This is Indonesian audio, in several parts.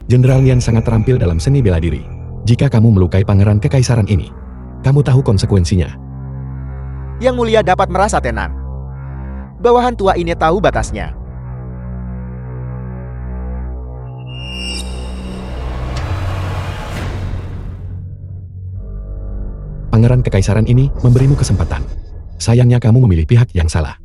Jenderal Lian sangat terampil dalam seni bela diri. Jika kamu melukai pangeran kekaisaran ini, kamu tahu konsekuensinya. Yang mulia dapat merasa tenang. Bawahan tua ini tahu batasnya. Pangeran kekaisaran ini memberimu kesempatan. Sayangnya kamu memilih pihak yang salah.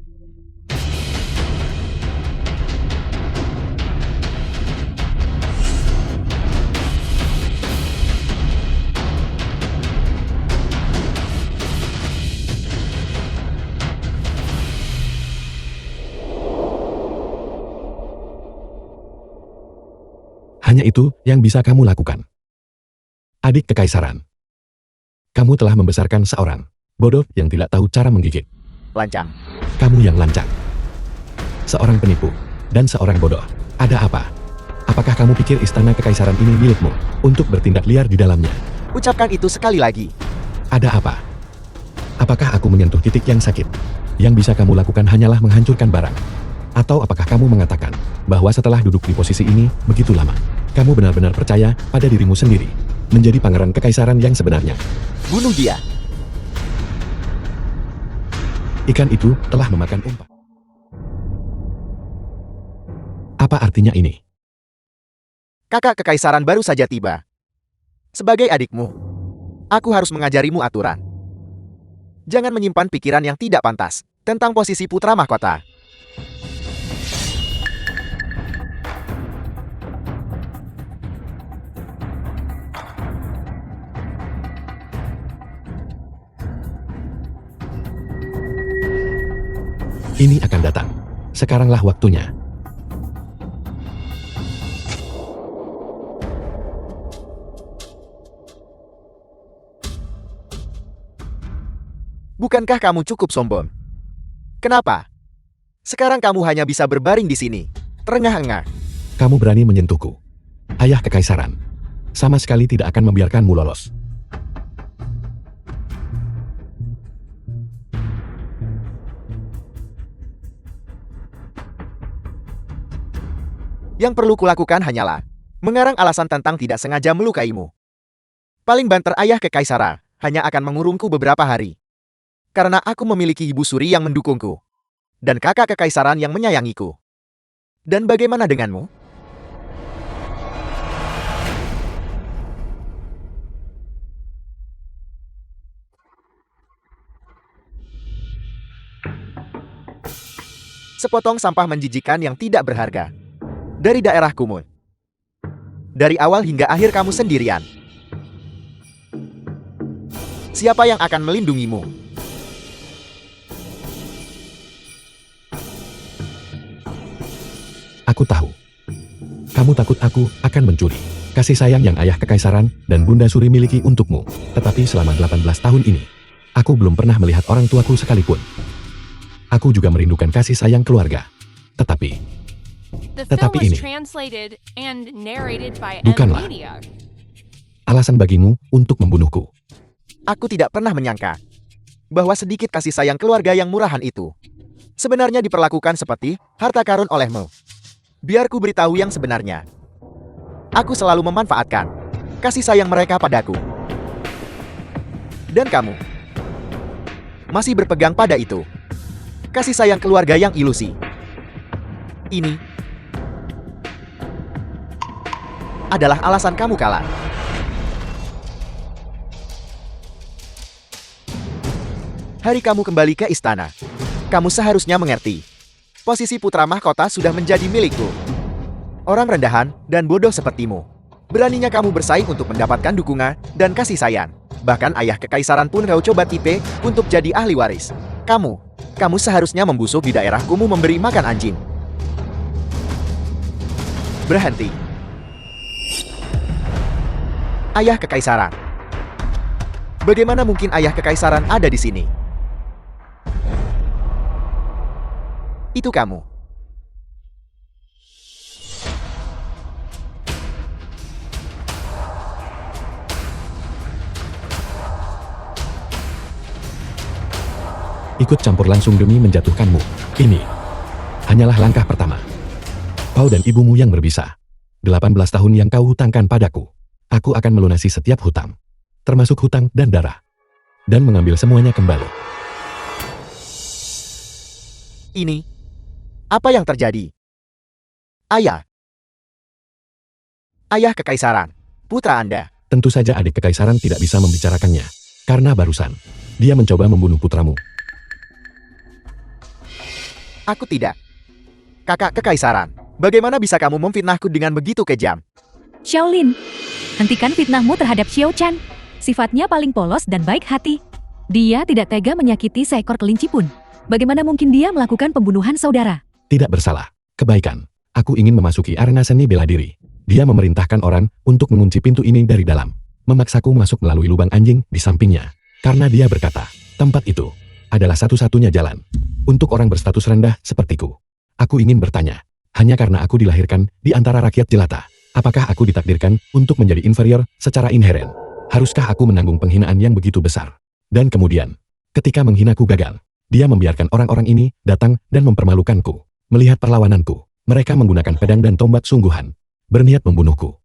Hanya itu yang bisa kamu lakukan. Adik kekaisaran. Kamu telah membesarkan seorang bodoh yang tidak tahu cara menggigit. Lancang. Kamu yang lancang. Seorang penipu dan seorang bodoh. Ada apa? Apakah kamu pikir istana kekaisaran ini milikmu untuk bertindak liar di dalamnya? Ucapkan itu sekali lagi. Ada apa? Apakah aku menyentuh titik yang sakit? Yang bisa kamu lakukan hanyalah menghancurkan barang. Atau apakah kamu mengatakan bahwa setelah duduk di posisi ini begitu lama, kamu benar-benar percaya pada dirimu sendiri, menjadi pangeran kekaisaran yang sebenarnya? Bunuh dia. Ikan itu telah memakan umpan. Apa artinya ini? Kakak kekaisaran baru saja tiba. Sebagai adikmu, aku harus mengajarimu aturan. Jangan menyimpan pikiran yang tidak pantas tentang posisi putra mahkota. Ini akan datang. Sekaranglah waktunya. Bukankah kamu cukup sombong? Kenapa? Sekarang kamu hanya bisa berbaring di sini, terengah-engah. Kamu berani menyentuhku. Ayah kekaisaran. Sama sekali tidak akan membiarkanmu lolos. Yang perlu kulakukan hanyalah mengarang alasan tentang tidak sengaja melukaimu. Paling banter ayah kekaisaran hanya akan mengurungku beberapa hari. Karena aku memiliki ibu suri yang mendukungku. Dan kakak kekaisaran yang menyayangiku. Dan bagaimana denganmu? Sepotong sampah menjijikan yang tidak berharga. Dari daerah Kumun. Dari awal hingga akhir kamu sendirian. Siapa yang akan melindungimu? Aku tahu. Kamu takut aku akan mencuri kasih sayang yang ayah kekaisaran dan bunda suri miliki untukmu. Tetapi selama 18 tahun ini, aku belum pernah melihat orang tuaku sekalipun. Aku juga merindukan kasih sayang keluarga. Tetapi ini bukanlah alasan bagimu untuk membunuhku. Aku tidak pernah menyangka bahwa sedikit kasih sayang keluarga yang murahan itu sebenarnya diperlakukan seperti harta karun olehmu. Biar ku beritahu yang sebenarnya. Aku selalu memanfaatkan kasih sayang mereka padaku. Dan kamu masih berpegang pada itu. Kasih sayang keluarga yang ilusi. Ini adalah alasan kamu kalah. Hari kamu kembali ke istana. Kamu seharusnya mengerti. Posisi putra mahkota sudah menjadi milikku. Orang rendahan dan bodoh sepertimu. Beraninya kamu bersaing untuk mendapatkan dukungan dan kasih sayang. Bahkan ayah kekaisaran pun kau coba tipe untuk jadi ahli waris. Kamu seharusnya membusuk di daerah kumuh memberi makan anjing. Berhenti. Ayah kekaisaran. Bagaimana mungkin ayah kekaisaran ada di sini? Itu kamu. Ikut campur langsung demi menjatuhkanmu. Ini hanyalah langkah pertama. Kau dan ibumu yang berbisa. 18 tahun yang kau hutangkan padaku. Aku akan melunasi setiap hutang, termasuk hutang dan darah, dan mengambil semuanya kembali. Ini, apa yang terjadi? Ayah. Ayah Kekaisaran, putra Anda. Tentu saja adik kekaisaran tidak bisa membicarakannya, karena barusan dia mencoba membunuh putramu. Aku tidak. Kakak Kekaisaran, bagaimana bisa kamu memfitnahku dengan begitu kejam? Xiaolin, hentikan fitnahmu terhadap Xiao Chan. Sifatnya paling polos dan baik hati. Dia tidak tega menyakiti seekor kelinci pun. Bagaimana mungkin dia melakukan pembunuhan saudara? Tidak bersalah. Kebaikan. Aku ingin memasuki arena seni bela diri. Dia memerintahkan orang untuk mengunci pintu ini dari dalam. Memaksaku masuk melalui lubang anjing di sampingnya. Karena dia berkata, tempat itu adalah satu-satunya jalan untuk orang berstatus rendah sepertiku. Aku ingin bertanya, hanya karena aku dilahirkan di antara rakyat jelata, apakah aku ditakdirkan untuk menjadi inferior secara inheren? Haruskah aku menanggung penghinaan yang begitu besar? Dan kemudian, ketika menghinaku gagal, dia membiarkan orang-orang ini datang dan mempermalukanku. Melihat perlawananku, mereka menggunakan pedang dan tombak sungguhan, berniat membunuhku.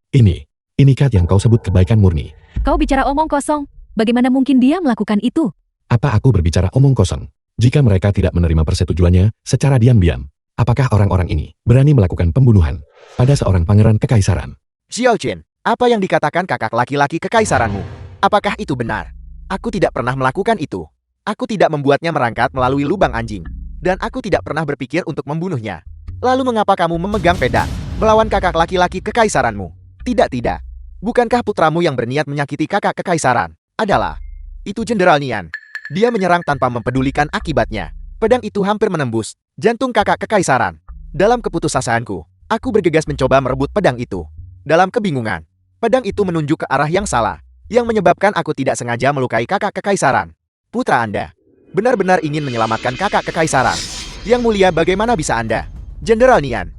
Inikah yang kau sebut kebaikan murni? Kau bicara omong kosong. Bagaimana mungkin dia melakukan itu? Apa aku berbicara omong kosong? Jika mereka tidak menerima persetujuannya secara diam-diam, apakah orang-orang ini berani melakukan pembunuhan pada seorang pangeran kekaisaran? Xiao Chen, apa yang dikatakan kakak laki-laki kekaisaranmu? Apakah itu benar? Aku tidak pernah melakukan itu. Aku tidak membuatnya merangkat melalui lubang anjing. Dan aku tidak pernah berpikir untuk membunuhnya. Lalu mengapa kamu memegang pedang melawan kakak laki-laki kekaisaranmu? Tidak. Bukankah putramu yang berniat menyakiti kakak kekaisaran adalah itu Jenderal Nian? Dia menyerang tanpa mempedulikan akibatnya. Pedang itu hampir menembus jantung kakak kekaisaran. Dalam keputusasaanku, aku bergegas mencoba merebut pedang itu. Dalam kebingungan, pedang itu menunjuk ke arah yang salah, yang menyebabkan aku tidak sengaja melukai kakak kekaisaran. Putra Anda benar-benar ingin menyelamatkan kakak kekaisaran. Yang mulia, bagaimana bisa Anda? Jenderal Nian,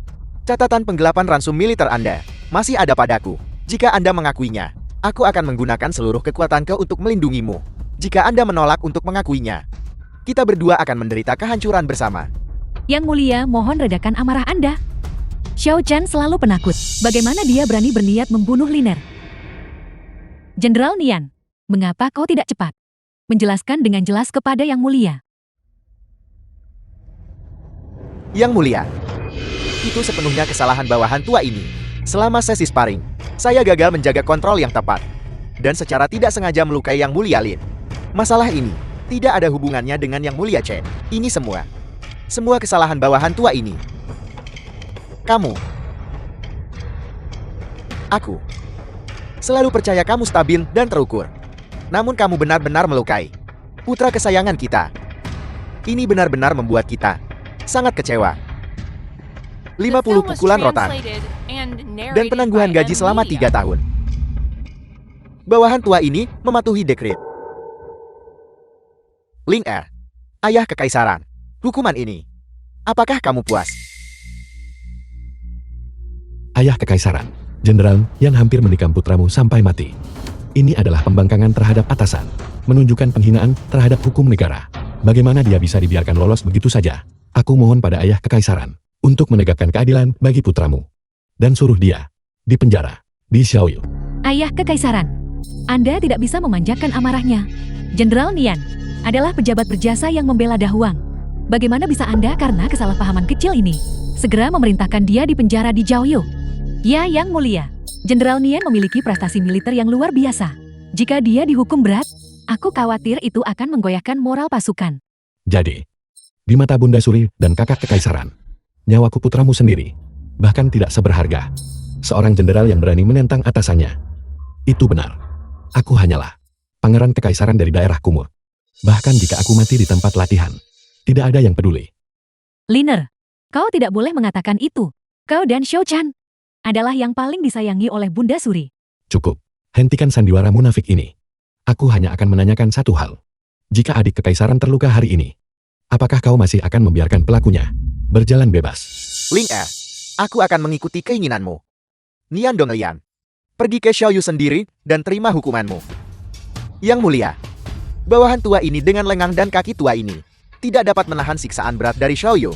catatan penggelapan ransum militer Anda masih ada padaku. Jika Anda mengakuinya, aku akan menggunakan seluruh kekuatanku untuk melindungimu. Jika Anda menolak untuk mengakuinya, kita berdua akan menderita kehancuran bersama. Yang mulia, mohon redakan amarah Anda. Xiao Chan selalu penakut. Bagaimana dia berani berniat membunuh Liner? Jenderal Nian, mengapa kau tidak cepat menjelaskan dengan jelas kepada Yang Mulia? Yang mulia, itu sepenuhnya kesalahan bawahan tua ini. Selama sesi sparring, saya gagal menjaga kontrol yang tepat dan secara tidak sengaja melukai Yang Mulia Lin. Masalah ini tidak ada hubungannya dengan Yang Mulia Chen. Ini semua kesalahan bawahan tua ini. Aku selalu percaya kamu stabil dan terukur. Namun kamu benar-benar melukai putra kesayangan kita. Ini benar-benar membuat kita sangat kecewa. 50 pukulan rotan dan penangguhan gaji selama 3 tahun. Bawahan tua ini mematuhi dekret. Ling Er, ayah kekaisaran, hukuman ini, apakah kamu puas? Ayah kekaisaran, jenderal yang hampir menikam putramu sampai mati. Ini adalah pembangkangan terhadap atasan, menunjukkan penghinaan terhadap hukum negara. Bagaimana dia bisa dibiarkan lolos begitu saja? Aku mohon pada ayah kekaisaran untuk menegakkan keadilan bagi putramu. Dan suruh dia dipenjara di Xiaoyu. Ayah Kekaisaran, Anda tidak bisa memanjakan amarahnya. Jenderal Nian adalah pejabat berjasa yang membela Dahuang. Bagaimana bisa Anda karena kesalahpahaman kecil ini segera memerintahkan dia dipenjara di Jiaoyu? Ya, Yang Mulia, Jenderal Nian memiliki prestasi militer yang luar biasa. Jika dia dihukum berat, aku khawatir itu akan menggoyahkan moral pasukan. Jadi, di mata Bunda Suri dan kakak kekaisaran, nyawaku putramu sendiri bahkan tidak seberharga. Seorang jenderal yang berani menentang atasannya. Itu benar. Aku hanyalah pangeran kekaisaran dari daerah Kumur. Bahkan jika aku mati di tempat latihan, tidak ada yang peduli. Liner, kau tidak boleh mengatakan itu. Kau dan Xiao Chan adalah yang paling disayangi oleh Bunda Suri. Cukup. Hentikan sandiwara munafik ini. Aku hanya akan menanyakan satu hal. Jika adik kekaisaran terluka hari ini, apakah kau masih akan membiarkan pelakunya berjalan bebas? Ling Er, aku akan mengikuti keinginanmu. Nian Donglian, pergi ke Xiaoyu sendiri dan terima hukumanmu. Yang mulia, bawahan tua ini dengan lengang dan kaki tua ini tidak dapat menahan siksaan berat dari Xiaoyu.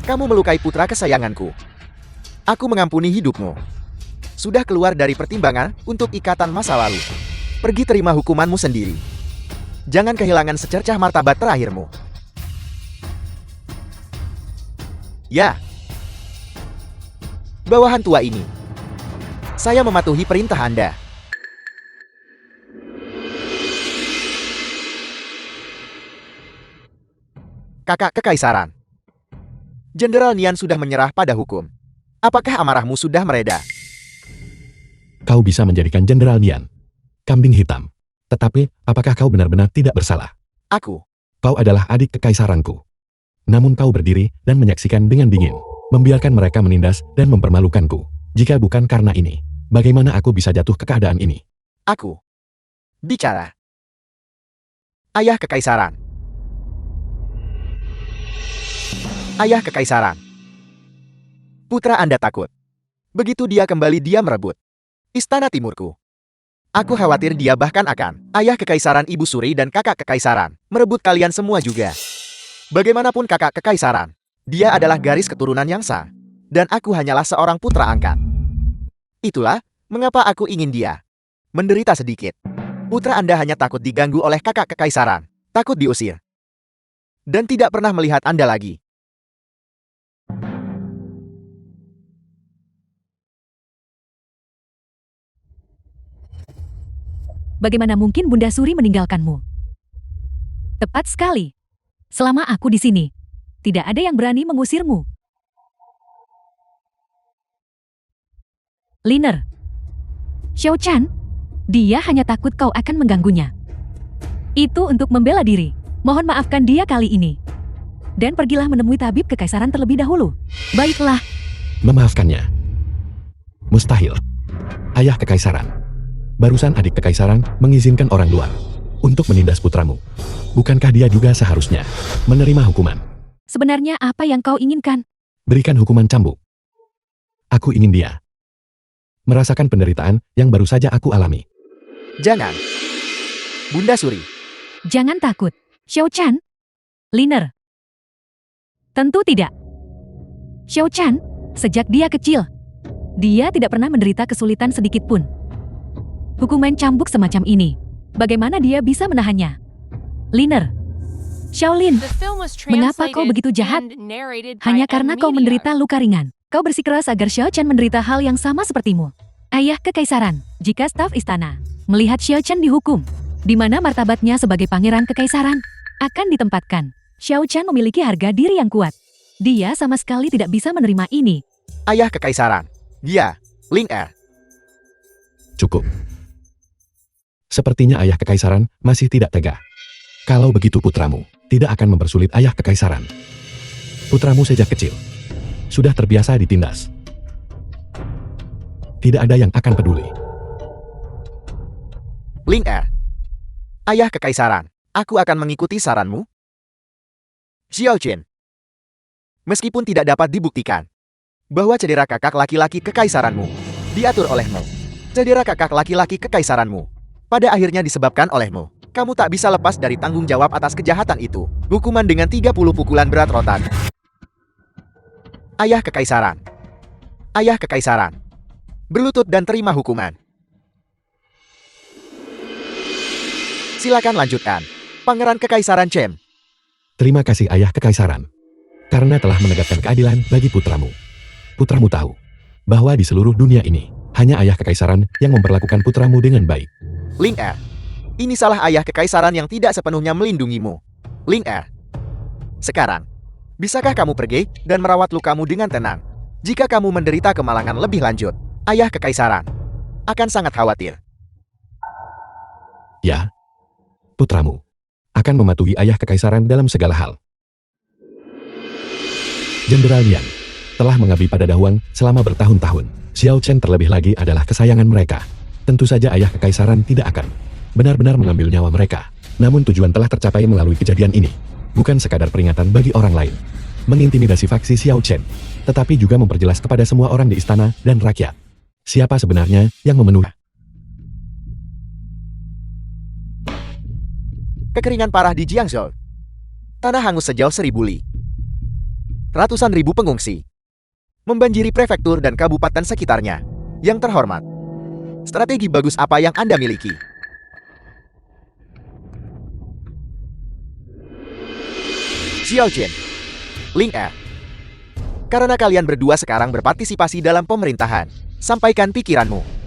Kamu melukai putra kesayanganku. Aku mengampuni hidupmu. Sudah keluar dari pertimbangan untuk ikatan masa lalu. Pergi terima hukumanmu sendiri. Jangan kehilangan secercah martabat terakhirmu. Ya. Bawahan tua ini. Saya mematuhi perintah Anda. Kakak Kekaisaran. Jenderal Nian sudah menyerah pada hukum. Apakah amarahmu sudah mereda? Kau bisa menjadikan Jenderal Nian kambing hitam. Tetapi, apakah kau benar-benar tidak bersalah? Aku. Kau adalah adik kekaisaranku. Namun kau berdiri dan menyaksikan dengan dingin, membiarkan mereka menindas dan mempermalukanku. Jika bukan karena ini, bagaimana aku bisa jatuh ke keadaan ini? Aku. Bicara. Ayah Kekaisaran. Ayah Kekaisaran. Putra Anda takut. Begitu dia kembali dia merebut Istana Timurku. Aku khawatir dia bahkan akan Ayah Kekaisaran, Ibu Suri dan Kakak Kekaisaran merebut kalian semua juga. Bagaimanapun Kakak Kekaisaran, dia adalah garis keturunan yang sah. Dan aku hanyalah seorang putra angkat. Itulah mengapa aku ingin dia menderita sedikit. Putra Anda hanya takut diganggu oleh Kakak Kekaisaran, takut diusir, dan tidak pernah melihat Anda lagi. Bagaimana mungkin Bunda Suri meninggalkanmu? Tepat sekali. Selama aku di sini, tidak ada yang berani mengusirmu. Liner. Xiao Chan, dia hanya takut kau akan mengganggunya. Itu untuk membela diri. Mohon maafkan dia kali ini. Dan pergilah menemui tabib kekaisaran terlebih dahulu. Baiklah. Memaafkannya. Mustahil. Ayah Kekaisaran. Barusan adik kekaisaran mengizinkan orang luar untuk menindas putramu. Bukankah dia juga seharusnya menerima hukuman? Sebenarnya apa yang kau inginkan? Berikan hukuman cambuk. Aku ingin dia merasakan penderitaan yang baru saja aku alami. Jangan. Bunda Suri. Jangan takut. Xiao Chan. Liner. Tentu tidak. Xiao Chan, sejak dia kecil, dia tidak pernah menderita kesulitan sedikit pun. Hukuman cambuk semacam ini, bagaimana dia bisa menahannya? Liner. Xiaolin, mengapa kau begitu jahat? Hanya karena kau menderita luka ringan. Kau bersikeras agar Xiao Chan menderita hal yang sama sepertimu. Ayah Kekaisaran, jika staf istana melihat Xiao Chan dihukum, di mana martabatnya sebagai pangeran kekaisaran akan ditempatkan. Xiao Chan memiliki harga diri yang kuat. Dia sama sekali tidak bisa menerima ini. Ayah Kekaisaran. Dia, Ling Er. Cukup. Sepertinya ayah kekaisaran masih tidak tega. Kalau begitu putramu tidak akan mempersulit ayah kekaisaran. Putramu sejak kecil sudah terbiasa ditindas. Tidak ada yang akan peduli. Ling Er. Ayah Kekaisaran, aku akan mengikuti saranmu. Xiao Chen. Meskipun tidak dapat dibuktikan bahwa cedera kakak laki-laki kekaisaranmu diatur olehmu, cedera kakak laki-laki kekaisaranmu pada akhirnya disebabkan olehmu. Kamu tak bisa lepas dari tanggung jawab atas kejahatan itu. Hukuman dengan 30 pukulan berat rotan. Ayah Kekaisaran. Ayah Kekaisaran. Berlutut dan terima hukuman. Silakan lanjutkan. Pangeran Kekaisaran Chem. Terima kasih ayah kekaisaran. Karena telah menegakkan keadilan bagi putramu. Putramu tahu bahwa di seluruh dunia ini hanya ayah kekaisaran yang memperlakukan putramu dengan baik. Ling Er. Ini salah ayah kekaisaran yang tidak sepenuhnya melindungimu. Ling Er. Sekarang, bisakah kamu pergi dan merawat lukamu dengan tenang? Jika kamu menderita kemalangan lebih lanjut, ayah kekaisaran akan sangat khawatir. Ya, putramu akan mematuhi ayah kekaisaran dalam segala hal. Jenderal Lian telah mengabdi pada Dahuang selama bertahun-tahun. Xiao Chen terlebih lagi adalah kesayangan mereka. Tentu saja ayah kekaisaran tidak akan benar-benar mengambil nyawa mereka. Namun tujuan telah tercapai melalui kejadian ini. Bukan sekadar peringatan bagi orang lain, mengintimidasi faksi Xiao Chen, tetapi juga memperjelas kepada semua orang di istana dan rakyat siapa sebenarnya yang memenuhi. Kekeringan parah di Jiangzhou. Tanah hangus sejauh 1000 li. Ratusan ribu pengungsi membanjiri prefektur dan kabupaten sekitarnya. Yang terhormat, strategi bagus apa yang Anda miliki? Xiaochen, Ling Er. Karena kalian berdua sekarang berpartisipasi dalam pemerintahan, sampaikan pikiranmu.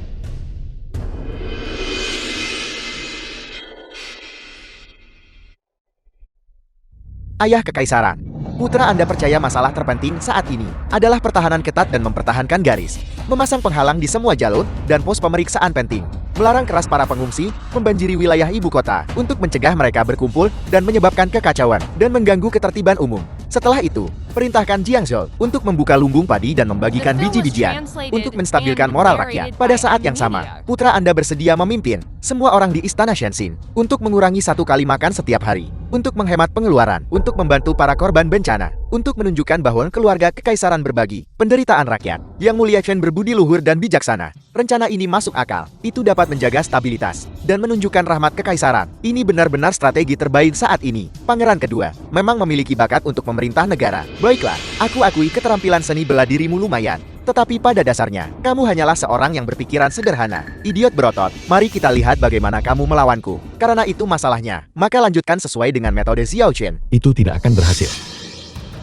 Ayah Kekaisaran, putra Anda percaya masalah terpenting saat ini adalah pertahanan ketat dan mempertahankan garis, memasang penghalang di semua jalur dan pos pemeriksaan penting, melarang keras para pengungsi, membanjiri wilayah ibu kota untuk mencegah mereka berkumpul dan menyebabkan kekacauan dan mengganggu ketertiban umum. Setelah itu, perintahkan Jiang Zhou untuk membuka lumbung padi dan membagikan biji-bijian untuk menstabilkan moral rakyat. Pada saat yang sama, putra Anda bersedia memimpin semua orang di Istana Shenxin untuk mengurangi 1 kali makan setiap hari, untuk menghemat pengeluaran, untuk membantu para korban bencana, untuk menunjukkan bahwa keluarga kekaisaran berbagi penderitaan rakyat. Yang Mulia Chen berbudi luhur dan bijaksana. Rencana ini masuk akal. Itu dapat menjaga stabilitas dan menunjukkan rahmat kekaisaran. Ini benar-benar strategi terbaik saat ini. Pangeran kedua memang memiliki bakat untuk memerintah negara. Baiklah, aku akui keterampilan seni bela dirimu lumayan. Tetapi pada dasarnya, kamu hanyalah seorang yang berpikiran sederhana. Idiot berotot, mari kita lihat bagaimana kamu melawanku. Karena itu masalahnya, maka lanjutkan sesuai dengan metode Xiaochen. Itu tidak akan berhasil.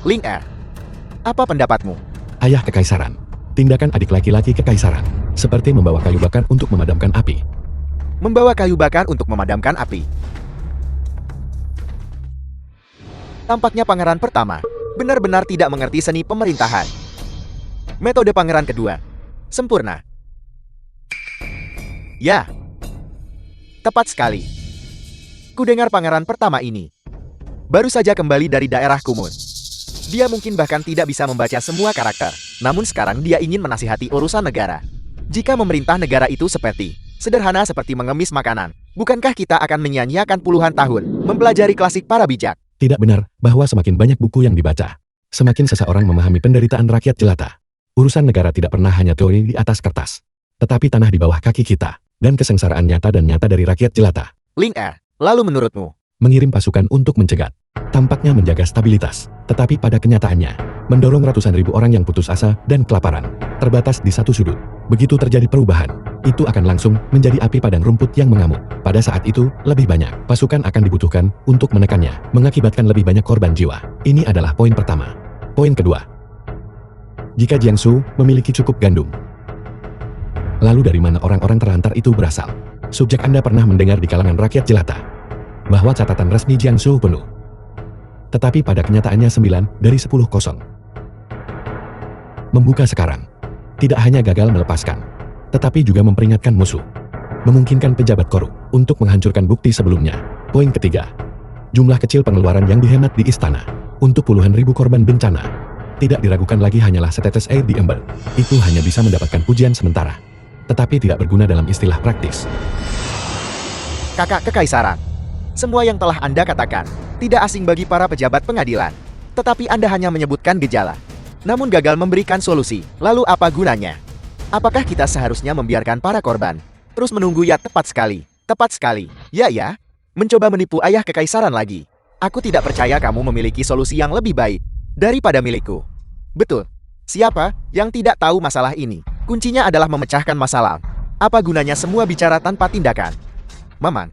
Ling Er, apa pendapatmu? Ayah Kekaisaran, tindakan adik laki-laki Kekaisaran, seperti membawa kayu bakar untuk memadamkan api. Membawa kayu bakar untuk memadamkan api. Tampaknya pangeran pertama benar-benar tidak mengerti seni pemerintahan. Metode pangeran kedua sempurna. Ya, tepat sekali. Kudengar pangeran pertama ini baru saja kembali dari daerah Kumut. Dia mungkin bahkan tidak bisa membaca semua karakter. Namun sekarang dia ingin menasihati urusan negara. Jika memerintah negara itu sederhana seperti mengemis makanan, bukankah kita akan menyia-nyiakan puluhan tahun mempelajari klasik para bijak? Tidak benar bahwa semakin banyak buku yang dibaca, semakin seseorang memahami penderitaan rakyat jelata. Urusan negara tidak pernah hanya teori di atas kertas, tetapi tanah di bawah kaki kita, dan kesengsaraan nyata dari rakyat jelata. Ling Er, lalu menurutmu? Mengirim pasukan untuk mencegat, tampaknya menjaga stabilitas, tetapi pada kenyataannya, mendorong ratusan ribu orang yang putus asa dan kelaparan, terbatas di satu sudut. Begitu terjadi perubahan, itu akan langsung menjadi api padang rumput yang mengamuk. Pada saat itu, lebih banyak pasukan akan dibutuhkan untuk menekannya, mengakibatkan lebih banyak korban jiwa. Ini adalah poin pertama. Poin kedua, jika Jiangsu memiliki cukup gandum, lalu dari mana orang-orang terlantar itu berasal? Subjek Anda pernah mendengar di kalangan rakyat jelata bahwa catatan resmi Jiangsu penuh. Tetapi pada kenyataannya 9 dari 10 kosong. Membuka sekarang tidak hanya gagal melepaskan, tetapi juga memperingatkan musuh, memungkinkan pejabat korup untuk menghancurkan bukti sebelumnya. Poin ketiga, jumlah kecil pengeluaran yang dihemat di istana untuk puluhan ribu korban bencana tidak diragukan lagi hanyalah setetes air di ember. Itu hanya bisa mendapatkan pujian sementara, tetapi tidak berguna dalam istilah praktis. Kakak Kekaisaran, semua yang telah Anda katakan tidak asing bagi para pejabat pengadilan, tetapi Anda hanya menyebutkan gejala, namun gagal memberikan solusi. Lalu apa gunanya? Apakah kita seharusnya membiarkan para korban terus menunggu? Ya, tepat sekali. Tepat sekali. Ya, mencoba menipu ayah kekaisaran lagi. Aku tidak percaya kamu memiliki solusi yang lebih baik daripada milikku. Betul. Siapa yang tidak tahu masalah ini? Kuncinya adalah memecahkan masalah. Apa gunanya semua bicara tanpa tindakan? Maman.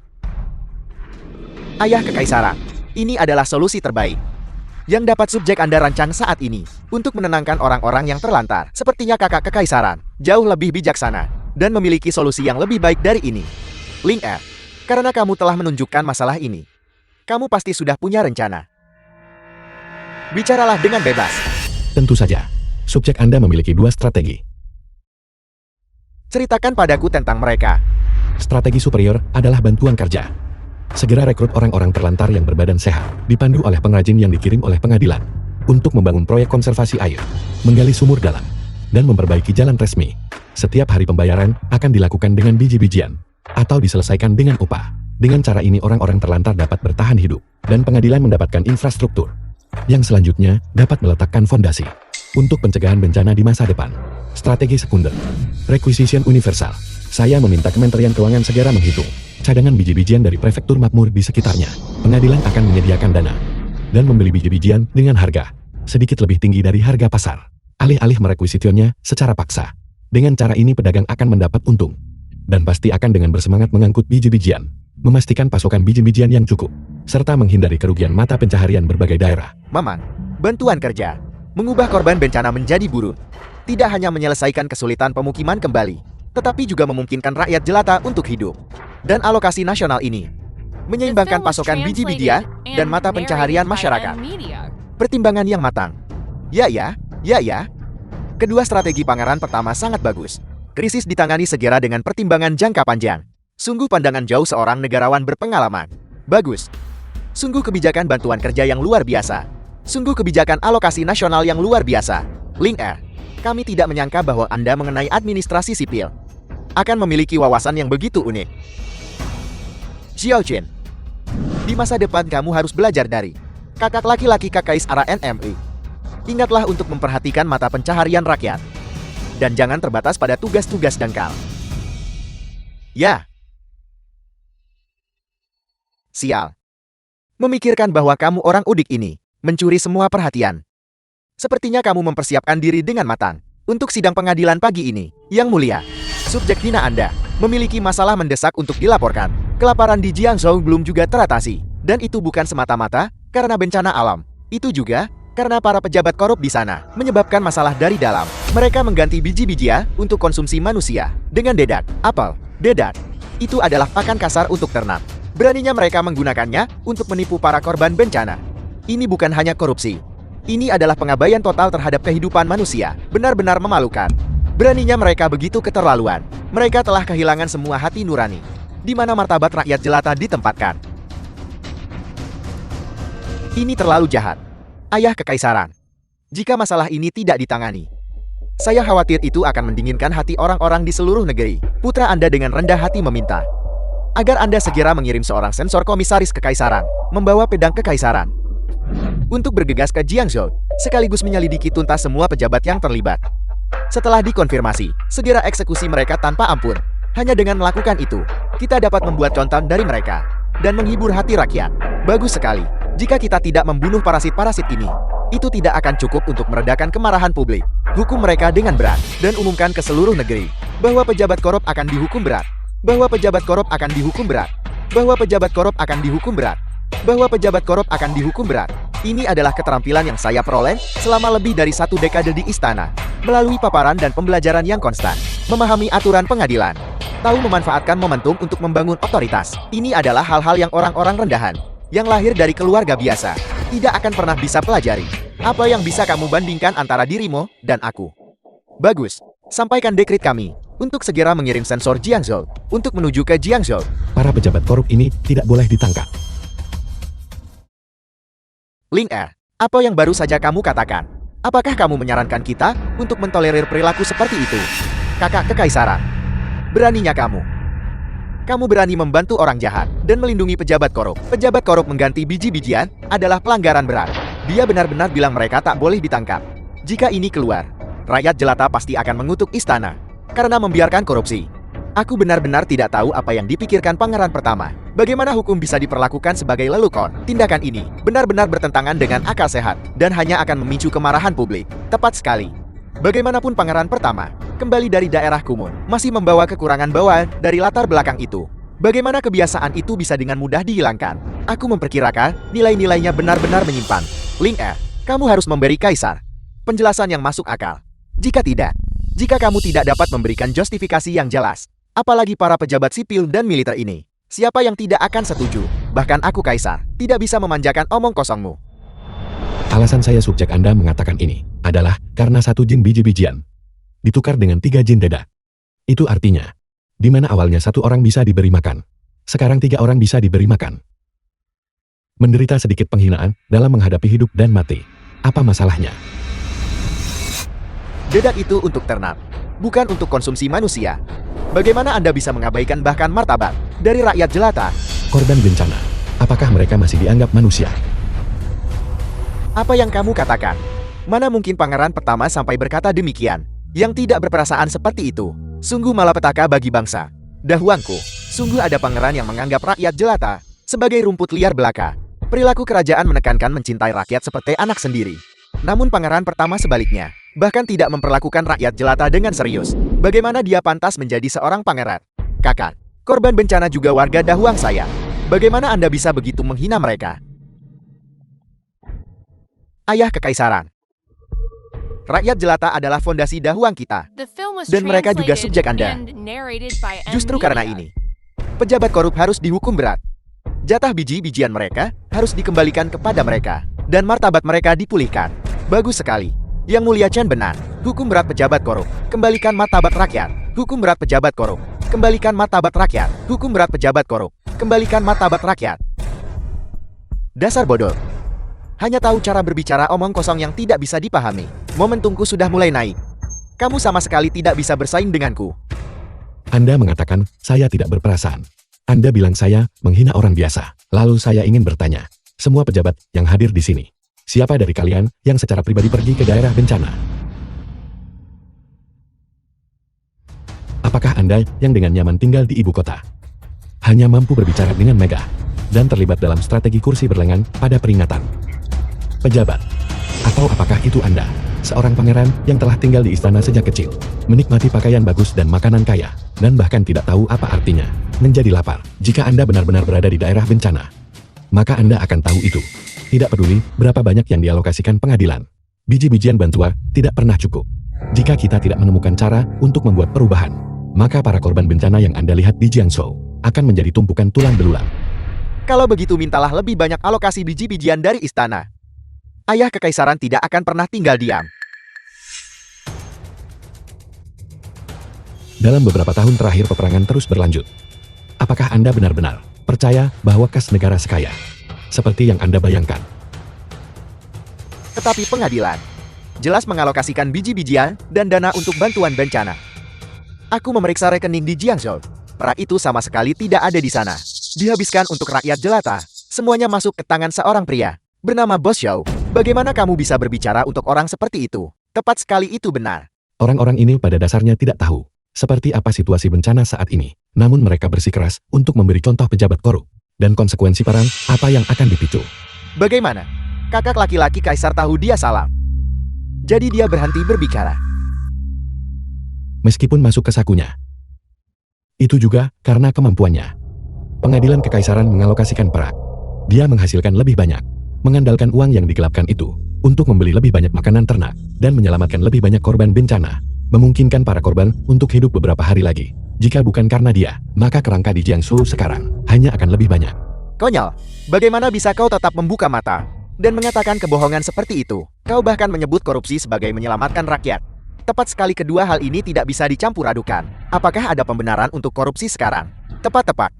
Ayah kekaisaran, ini adalah solusi terbaik yang dapat subjek Anda rancang saat ini untuk menenangkan orang-orang yang terlantar. Sepertinya kakak kekaisaran jauh lebih bijaksana dan memiliki solusi yang lebih baik dari ini. Ling Er, karena kamu telah menunjukkan masalah ini, kamu pasti sudah punya rencana. Bicaralah dengan bebas. Tentu saja, subjek Anda memiliki 2 strategi. Ceritakan padaku tentang mereka. Strategi superior adalah bantuan kerja. Segera rekrut orang-orang terlantar yang berbadan sehat, dipandu oleh pengrajin yang dikirim oleh pengadilan, untuk membangun proyek konservasi air, menggali sumur dalam, dan memperbaiki jalan resmi. Setiap hari pembayaran akan dilakukan dengan biji-bijian, atau diselesaikan dengan upah. Dengan cara ini orang-orang terlantar dapat bertahan hidup, dan pengadilan mendapatkan infrastruktur. Yang selanjutnya dapat meletakkan fondasi untuk pencegahan bencana di masa depan. Strategi sekunder, requisition universal. Saya meminta Kementerian Keuangan segera menghitung cadangan biji-bijian dari prefektur makmur di sekitarnya. Pengadilan akan menyediakan dana dan membeli biji-bijian dengan harga sedikit lebih tinggi dari harga pasar. alih-alih merekuisitionnya secara paksa. Dengan cara ini pedagang akan mendapat untung. Dan pasti akan dengan bersemangat mengangkut biji-bijian, memastikan pasokan biji-bijian yang cukup, serta menghindari kerugian mata pencaharian berbagai daerah. Mamang, bantuan kerja. Mengubah korban bencana menjadi buruh. Tidak hanya menyelesaikan kesulitan pemukiman kembali, tetapi juga memungkinkan rakyat jelata untuk hidup. Dan alokasi nasional ini menyeimbangkan pasokan biji-bijian dan mata pencaharian masyarakat. Pertimbangan yang matang. Ya. Kedua strategi pangeran pertama sangat bagus. Krisis ditangani segera dengan pertimbangan jangka panjang. Sungguh pandangan jauh seorang negarawan berpengalaman. Bagus. Sungguh kebijakan bantuan kerja yang luar biasa. Sungguh kebijakan alokasi nasional yang luar biasa. Ling Er, kami tidak menyangka bahwa Anda mengenai administrasi sipil akan memiliki wawasan yang begitu unik. Xiao Jin, di masa depan kamu harus belajar dari kakak laki-laki Kakais Ara NMI. Ingatlah untuk memperhatikan mata pencaharian rakyat. Dan jangan terbatas pada tugas-tugas dangkal. Ya. Sial. Memikirkan bahwa kamu orang udik ini mencuri semua perhatian. Sepertinya kamu mempersiapkan diri dengan matang untuk sidang pengadilan pagi ini. Yang mulia, subjek hina Anda memiliki masalah mendesak untuk dilaporkan. Kelaparan di Jiangzhou belum juga teratasi. Dan itu bukan semata-mata karena bencana alam. Itu juga karena para pejabat korup di sana menyebabkan masalah dari dalam. Mereka mengganti biji-bijian untuk konsumsi manusia dengan dedak. Apel, dedak. Itu adalah pakan kasar untuk ternak. Beraninya mereka menggunakannya untuk menipu para korban bencana. Ini bukan hanya korupsi. Ini adalah pengabaian total terhadap kehidupan manusia. Benar-benar memalukan. Beraninya mereka begitu keterlaluan. Mereka telah kehilangan semua hati nurani. Di mana martabat rakyat jelata ditempatkan. Ini terlalu jahat. Ayah Kekaisaran. Jika masalah ini tidak ditangani, saya khawatir itu akan mendinginkan hati orang-orang di seluruh negeri. Putra Anda dengan rendah hati meminta agar Anda segera mengirim seorang sensor komisaris Kekaisaran, membawa pedang Kekaisaran, untuk bergegas ke Jiangzhou, sekaligus menyelidiki tuntas semua pejabat yang terlibat. Setelah dikonfirmasi, segera eksekusi mereka tanpa ampun. Hanya dengan melakukan itu, kita dapat membuat contoh dari mereka dan menghibur hati rakyat. Bagus sekali. Jika kita tidak membunuh parasit-parasit ini, itu tidak akan cukup untuk meredakan kemarahan publik. Hukum mereka dengan berat, dan umumkan ke seluruh negeri, bahwa pejabat korup akan dihukum berat. Bahwa pejabat korup akan dihukum berat. Bahwa pejabat korup akan dihukum berat. Bahwa pejabat korup akan dihukum berat. Ini adalah keterampilan yang saya peroleh selama lebih dari 1 dekade di istana. Melalui paparan dan pembelajaran yang konstan. Memahami aturan pengadilan. Tahu memanfaatkan momentum untuk membangun otoritas. Ini adalah hal-hal yang orang-orang rendahan yang lahir dari keluarga biasa tidak akan pernah bisa pelajari. Apa yang bisa kamu bandingkan antara dirimu dan aku? Bagus, sampaikan dekret kami untuk segera mengirim sensor Jiangzhou untuk menuju ke Jiangzhou. Para pejabat korup ini tidak boleh ditangkap. Ling Er, apa yang baru saja kamu katakan? Apakah kamu menyarankan kita untuk mentolerir perilaku seperti itu? Kakak Kekaisaran, beraninya kamu. Kamu berani membantu orang jahat dan melindungi pejabat korup. Pejabat korup mengganti biji-bijian adalah pelanggaran berat. Dia benar-benar bilang mereka tak boleh ditangkap. Jika ini keluar, rakyat jelata pasti akan mengutuk istana karena membiarkan korupsi. Aku benar-benar tidak tahu apa yang dipikirkan pangeran pertama. Bagaimana hukum bisa diperlakukan sebagai lelucon? Tindakan ini benar-benar bertentangan dengan akal sehat dan hanya akan memicu kemarahan publik. Tepat sekali. Bagaimanapun pangeran pertama, kembali dari daerah Kumun, masih membawa kekurangan bawaan dari latar belakang itu. Bagaimana kebiasaan itu bisa dengan mudah dihilangkan? Aku memperkirakan nilai-nilainya benar-benar menyimpan. Ling Er, kamu harus memberi kaisar penjelasan yang masuk akal. Jika tidak, jika kamu tidak dapat memberikan justifikasi yang jelas, apalagi para pejabat sipil dan militer ini, siapa yang tidak akan setuju? Bahkan aku kaisar, tidak bisa memanjakan omong kosongmu. Alasan saya subjek Anda mengatakan ini adalah karena 1 jin biji-bijian ditukar dengan 3 jin dedak. Itu artinya, di mana awalnya 1 orang bisa diberi makan, sekarang 3 orang bisa diberi makan. Menderita sedikit penghinaan dalam menghadapi hidup dan mati. Apa masalahnya? Dedak itu untuk ternak, bukan untuk konsumsi manusia. Bagaimana Anda bisa mengabaikan bahkan martabat dari rakyat jelata? Korban bencana, apakah mereka masih dianggap manusia? Apa yang kamu katakan? Mana mungkin pangeran pertama sampai berkata demikian? Yang tidak berperasaan seperti itu, sungguh malapetaka bagi bangsa. Dahuangku, sungguh ada pangeran yang menganggap rakyat jelata sebagai rumput liar belaka. Perilaku kerajaan menekankan mencintai rakyat seperti anak sendiri. Namun pangeran pertama sebaliknya, Bahkan tidak memperlakukan rakyat jelata dengan serius. Bagaimana dia pantas menjadi seorang pangeran? Kakak, korban bencana juga warga Dahuang saya. Bagaimana Anda bisa begitu menghina mereka? Ayah Kekaisaran. Rakyat jelata adalah fondasi Dahuang kita. Dan mereka juga subjek Anda. Anda. Justru karena ini, pejabat korup harus dihukum berat. Jatah biji-bijian mereka harus dikembalikan kepada mereka. Dan martabat mereka dipulihkan. Bagus sekali. Yang Mulia Chen benar. Hukum berat pejabat korup. Kembalikan martabat rakyat. Hukum berat pejabat korup. Kembalikan martabat rakyat. Hukum berat pejabat korup. Kembalikan martabat rakyat. Dasar bodoh. Hanya tahu cara berbicara omong kosong yang tidak bisa dipahami. Momentumku sudah mulai naik. Kamu sama sekali tidak bisa bersaing denganku. Anda mengatakan saya tidak berperasaan. Anda bilang saya menghina orang biasa. Lalu saya ingin bertanya, semua pejabat yang hadir di sini, siapa dari kalian yang secara pribadi pergi ke daerah bencana? Apakah Anda yang dengan nyaman tinggal di ibu kota hanya mampu berbicara dengan megah dan terlibat dalam strategi kursi berlengan pada peringatan pejabat? Atau apakah itu Anda, seorang pangeran yang telah tinggal di istana sejak kecil, menikmati pakaian bagus dan makanan kaya, dan bahkan tidak tahu apa artinya menjadi lapar? Jika Anda benar-benar berada di daerah bencana, maka Anda akan tahu itu. Tidak peduli berapa banyak yang dialokasikan pengadilan, biji-bijian bantuan tidak pernah cukup. Jika kita tidak menemukan cara untuk membuat perubahan, maka para korban bencana yang Anda lihat di Jiangzhou akan menjadi tumpukan tulang belulang. Kalau begitu mintalah lebih banyak alokasi biji-bijian dari istana. Ayah Kekaisaran tidak akan pernah tinggal diam. Dalam beberapa tahun terakhir peperangan terus berlanjut. Apakah Anda benar-benar percaya bahwa kas negara sekaya seperti yang Anda bayangkan? Tetapi pengadilan jelas mengalokasikan biji-bijian dan dana untuk bantuan bencana. Aku memeriksa rekening di Jiangzhou. Perak itu sama sekali tidak ada di sana. Dihabiskan untuk rakyat jelata. Semuanya masuk ke tangan seorang pria bernama Bos Xiao. Bagaimana kamu bisa berbicara untuk orang seperti itu? Tepat sekali, itu benar. Orang-orang ini pada dasarnya tidak tahu seperti apa situasi bencana saat ini. Namun mereka bersikeras untuk memberi contoh pejabat korup dan konsekuensi perang apa yang akan dipicu. Bagaimana? Kakak laki-laki kaisar tahu dia salah. Jadi dia berhenti berbicara. Meskipun masuk ke sakunya. Itu juga karena kemampuannya. Pengadilan kekaisaran mengalokasikan perak. Dia menghasilkan lebih banyak, mengandalkan uang yang digelapkan itu untuk membeli lebih banyak makanan ternak dan menyelamatkan lebih banyak korban bencana, memungkinkan para korban untuk hidup beberapa hari lagi. Jika bukan karena dia, maka kerangka di Jiangsu sekarang hanya akan lebih banyak. Konyol, bagaimana bisa kau tetap membuka mata dan mengatakan kebohongan seperti itu? Kau bahkan menyebut korupsi sebagai menyelamatkan rakyat. Tepat sekali, kedua hal ini tidak bisa dicampur adukan. Apakah ada pembenaran untuk korupsi sekarang? Tepat-tepat.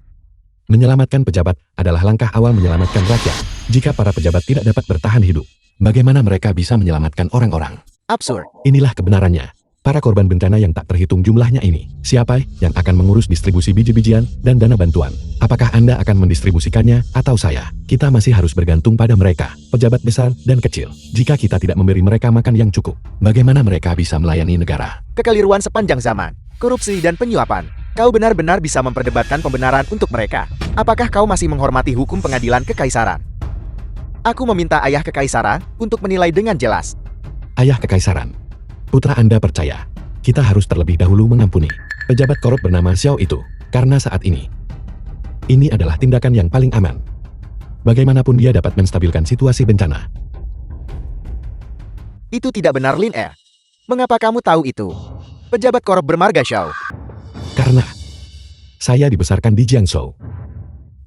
Menyelamatkan pejabat adalah langkah awal menyelamatkan rakyat. Jika para pejabat tidak dapat bertahan hidup, bagaimana mereka bisa menyelamatkan orang-orang? Absurd. Inilah kebenarannya. Para korban bencana yang tak terhitung jumlahnya ini, siapa yang akan mengurus distribusi biji-bijian dan dana bantuan? Apakah Anda akan mendistribusikannya atau saya? Kita masih harus bergantung pada mereka, pejabat besar dan kecil. Jika kita tidak memberi mereka makan yang cukup, bagaimana mereka bisa melayani negara? Kekeliruan sepanjang zaman, korupsi dan penyuapan. Kau benar-benar bisa memperdebatkan pembenaran untuk mereka. Apakah kau masih menghormati hukum pengadilan kekaisaran? Aku meminta Ayah Kekaisaran untuk menilai dengan jelas. Ayah Kekaisaran, putra Anda percaya, kita harus terlebih dahulu mengampuni pejabat korup bernama Xiao itu, karena saat ini adalah tindakan yang paling aman. Bagaimanapun dia dapat menstabilkan situasi bencana. Itu tidak benar, Lin Er. Mengapa kamu tahu itu? Pejabat korup bermarga Xiao. Karena saya dibesarkan di Jiangzhou,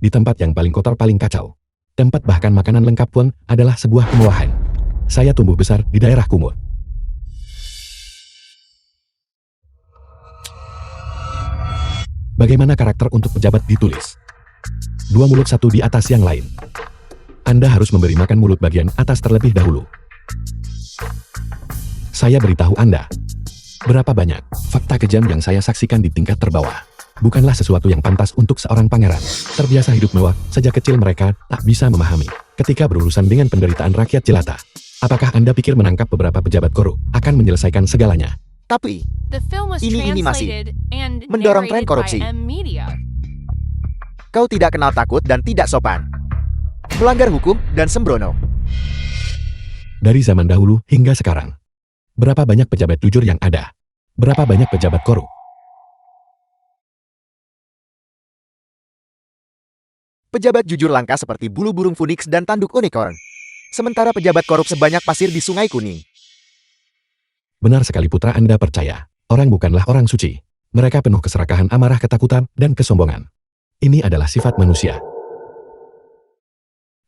di tempat yang paling kotor, paling kacau. Tempat bahkan makanan lengkap pun adalah sebuah kemewahan. Saya tumbuh besar di daerah kumuh. Bagaimana karakter untuk pejabat ditulis? Dua mulut satu di atas yang lain. Anda harus memberi makan mulut bagian atas terlebih dahulu. Saya beritahu Anda, berapa banyak fakta kejam yang saya saksikan di tingkat terbawah. Bukanlah sesuatu yang pantas untuk seorang pangeran. Terbiasa hidup mewah, sejak kecil mereka tak bisa memahami ketika berurusan dengan penderitaan rakyat jelata. Apakah Anda pikir menangkap beberapa pejabat korup akan menyelesaikan segalanya? Tapi, Ini masih mendorong tren korupsi. Kau tidak kenal takut dan tidak sopan. Melanggar hukum dan sembrono. Dari zaman dahulu hingga sekarang, Berapa banyak pejabat jujur yang ada? Berapa banyak pejabat korup? Pejabat jujur langka seperti bulu burung phoenix dan tanduk unicorn. Sementara pejabat korup sebanyak pasir di Sungai Kuning. Benar sekali putra Anda percaya. Orang bukanlah orang suci. Mereka penuh keserakahan, amarah, ketakutan, dan kesombongan. Ini adalah sifat manusia.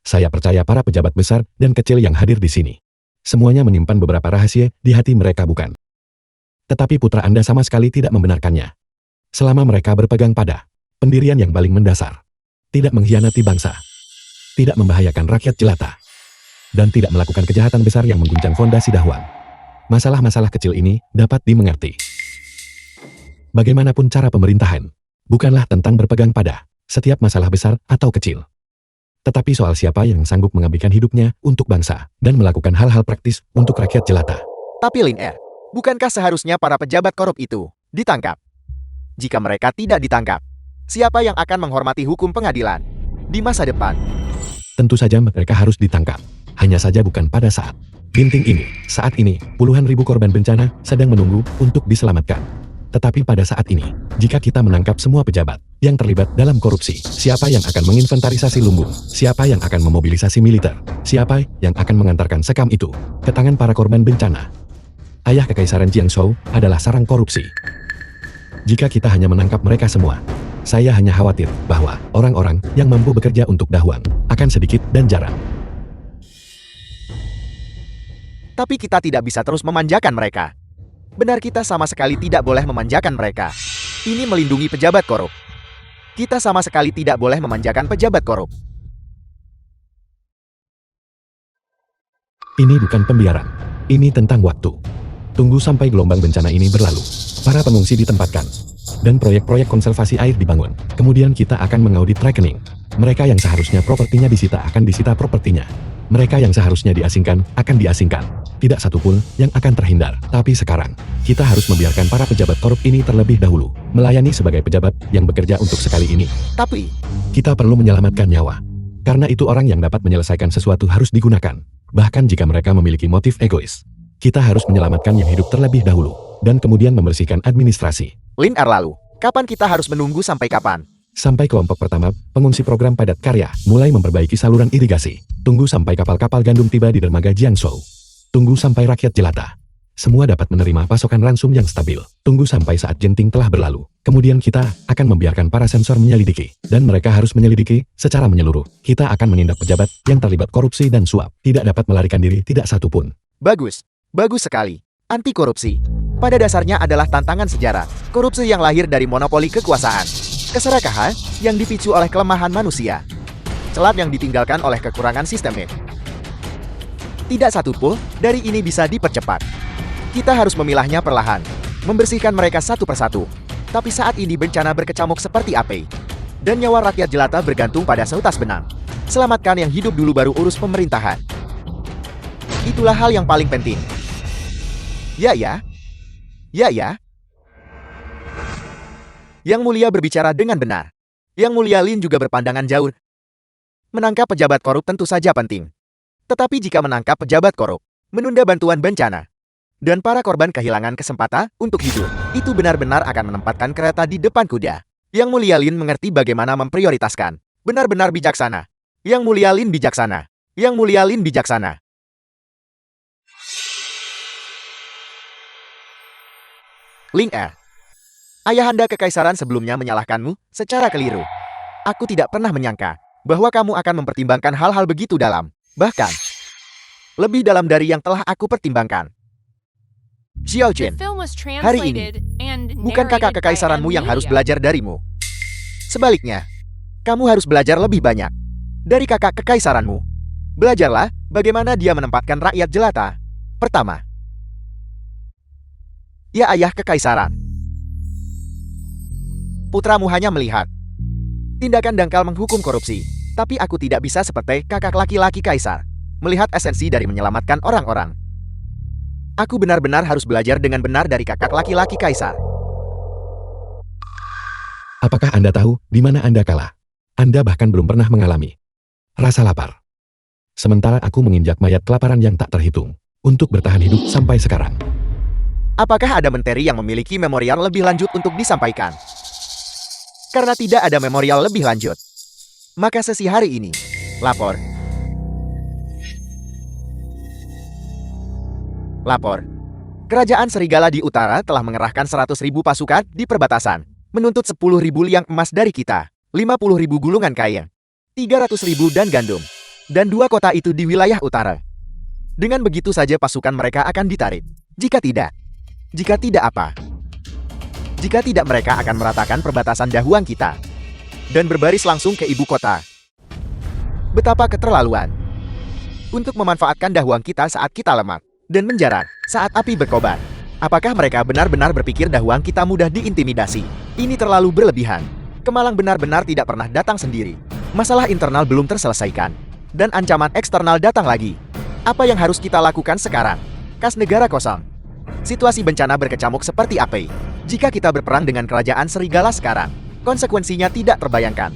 Saya percaya para pejabat besar dan kecil yang hadir di sini. Semuanya menyimpan beberapa rahasia di hati mereka, bukan? Tetapi putra Anda sama sekali tidak membenarkannya. Selama mereka berpegang pada pendirian yang paling mendasar, tidak mengkhianati bangsa, tidak membahayakan rakyat jelata, dan tidak melakukan kejahatan besar yang mengguncang fondasi Dahuang. Masalah-masalah kecil ini dapat dimengerti. Bagaimanapun cara pemerintahan, bukanlah tentang berpegang pada setiap masalah besar atau kecil. Tetapi soal siapa yang sanggup mengabdikan hidupnya untuk bangsa dan melakukan hal-hal praktis untuk rakyat jelata. Tapi Lin Er, bukankah seharusnya para pejabat korup itu ditangkap? Jika mereka tidak ditangkap, siapa yang akan menghormati hukum pengadilan di masa depan? Tentu saja mereka harus ditangkap. Hanya saja bukan pada saat binting ini. Saat ini, puluhan ribu korban bencana sedang menunggu untuk diselamatkan. Tetapi pada saat ini, jika kita menangkap semua pejabat yang terlibat dalam korupsi, siapa yang akan menginventarisasi lumbung? Siapa yang akan memobilisasi militer? Siapa yang akan mengantarkan sekam itu ke tangan para korban bencana? Ayah Kekaisaran Jiangzhou adalah sarang korupsi. Jika kita hanya menangkap mereka semua, saya hanya khawatir bahwa orang-orang yang mampu bekerja untuk Dahuang akan sedikit dan jarang. Tapi kita tidak bisa terus memanjakan mereka. Benar, kita sama sekali tidak boleh memanjakan mereka. Ini melindungi pejabat korup. Kita sama sekali tidak boleh memanjakan pejabat korup. Ini bukan pembiaran. Ini tentang waktu. Tunggu sampai gelombang bencana ini berlalu. Para pengungsi ditempatkan. Dan proyek-proyek konservasi air dibangun. Kemudian kita akan mengaudit rekening. Mereka yang seharusnya propertinya disita akan disita propertinya. Mereka yang seharusnya diasingkan akan diasingkan. Tidak satupun yang akan terhindar. Tapi sekarang, kita harus membiarkan para pejabat korup ini terlebih dahulu melayani sebagai pejabat yang bekerja untuk sekali ini. Tapi Kita perlu menyelamatkan nyawa. Karena itu orang yang dapat menyelesaikan sesuatu harus digunakan. Bahkan jika mereka memiliki motif egois. Kita harus menyelamatkan yang hidup terlebih dahulu. Dan kemudian membersihkan administrasi. Lin Er, lalu, kapan kita harus menunggu sampai kapan? Sampai kelompok pertama, pengungsi program padat karya, mulai memperbaiki saluran irigasi. Tunggu sampai kapal-kapal gandum tiba di dermaga Jiangzhou. Tunggu sampai rakyat jelata semua dapat menerima pasokan ransum yang stabil. Tunggu sampai saat genting telah berlalu. Kemudian kita akan membiarkan para sensor menyelidiki. Dan mereka harus menyelidiki secara menyeluruh. Kita akan menindak pejabat yang terlibat korupsi dan suap. Tidak dapat melarikan diri, tidak satupun. Bagus. Bagus sekali. Anti korupsi pada dasarnya adalah tantangan sejarah. Korupsi yang lahir dari monopoli kekuasaan. Keserakahan yang dipicu oleh kelemahan manusia. Celah yang ditinggalkan oleh kekurangan sistemik. Tidak satu pun dari ini bisa dipercepat. Kita harus memilahnya perlahan, membersihkan mereka satu persatu. Tapi saat ini bencana berkecamuk seperti api. Dan nyawa rakyat jelata bergantung pada seutas benang. Selamatkan yang hidup dulu baru urus pemerintahan. Itulah hal yang paling penting. Ya. Yang Mulia berbicara dengan benar. Yang Mulia Lin juga berpandangan jauh. Menangkap pejabat korup tentu saja penting. Tetapi jika menangkap pejabat korup, menunda bantuan bencana, dan para korban kehilangan kesempatan untuk hidup, itu benar-benar akan menempatkan kereta di depan kuda. Yang Mulia Lin mengerti bagaimana memprioritaskan. Benar-benar bijaksana. Yang Mulia Lin bijaksana. Yang Mulia Lin bijaksana. Lin Er, ayahanda kekaisaran sebelumnya menyalahkanmu secara keliru. Aku tidak pernah menyangka bahwa kamu akan mempertimbangkan hal-hal begitu dalam. Bahkan, lebih dalam dari yang telah aku pertimbangkan. Xiao Jin, hari ini, bukan kakak kekaisaranmu yang harus belajar darimu. Sebaliknya, kamu harus belajar lebih banyak dari kakak kekaisaranmu. Belajarlah bagaimana dia menempatkan rakyat jelata. Pertama, ya ayah kekaisaran. Putramu hanya melihat tindakan dangkal menghukum korupsi. Tapi aku tidak bisa seperti kakak laki-laki kaisar, melihat esensi dari menyelamatkan orang-orang. Aku benar-benar harus belajar dengan benar dari kakak laki-laki kaisar. Apakah Anda tahu di mana Anda kalah? Anda bahkan belum pernah mengalami rasa lapar. Sementara aku menginjak mayat kelaparan yang tak terhitung untuk bertahan hidup sampai sekarang. Apakah ada menteri yang memiliki memorial lebih lanjut untuk disampaikan? Karena tidak ada memorial lebih lanjut, maka sesi hari ini, lapor. Lapor. Kerajaan Serigala di utara telah mengerahkan 100.000 pasukan di perbatasan, menuntut 10.000 liang emas dari kita, 50.000 gulungan kayu, 300.000 dan gandum, dan 2 kota itu di wilayah utara. Dengan begitu saja pasukan mereka akan ditarik. Jika tidak apa? Jika tidak mereka akan meratakan perbatasan Dahuang kita dan berbaris langsung ke ibu kota. Betapa keterlaluan. Untuk memanfaatkan Dahuang kita saat kita lemah dan menjalar saat api berkobar. Apakah mereka benar-benar berpikir Dahuang kita mudah diintimidasi? Ini terlalu berlebihan. Kemalang benar-benar tidak pernah datang sendiri. Masalah internal belum terselesaikan dan ancaman eksternal datang lagi. Apa yang harus kita lakukan sekarang? Kas negara kosong. Situasi bencana berkecamuk seperti apa? Jika kita berperang dengan kerajaan Serigala sekarang, konsekuensinya tidak terbayangkan.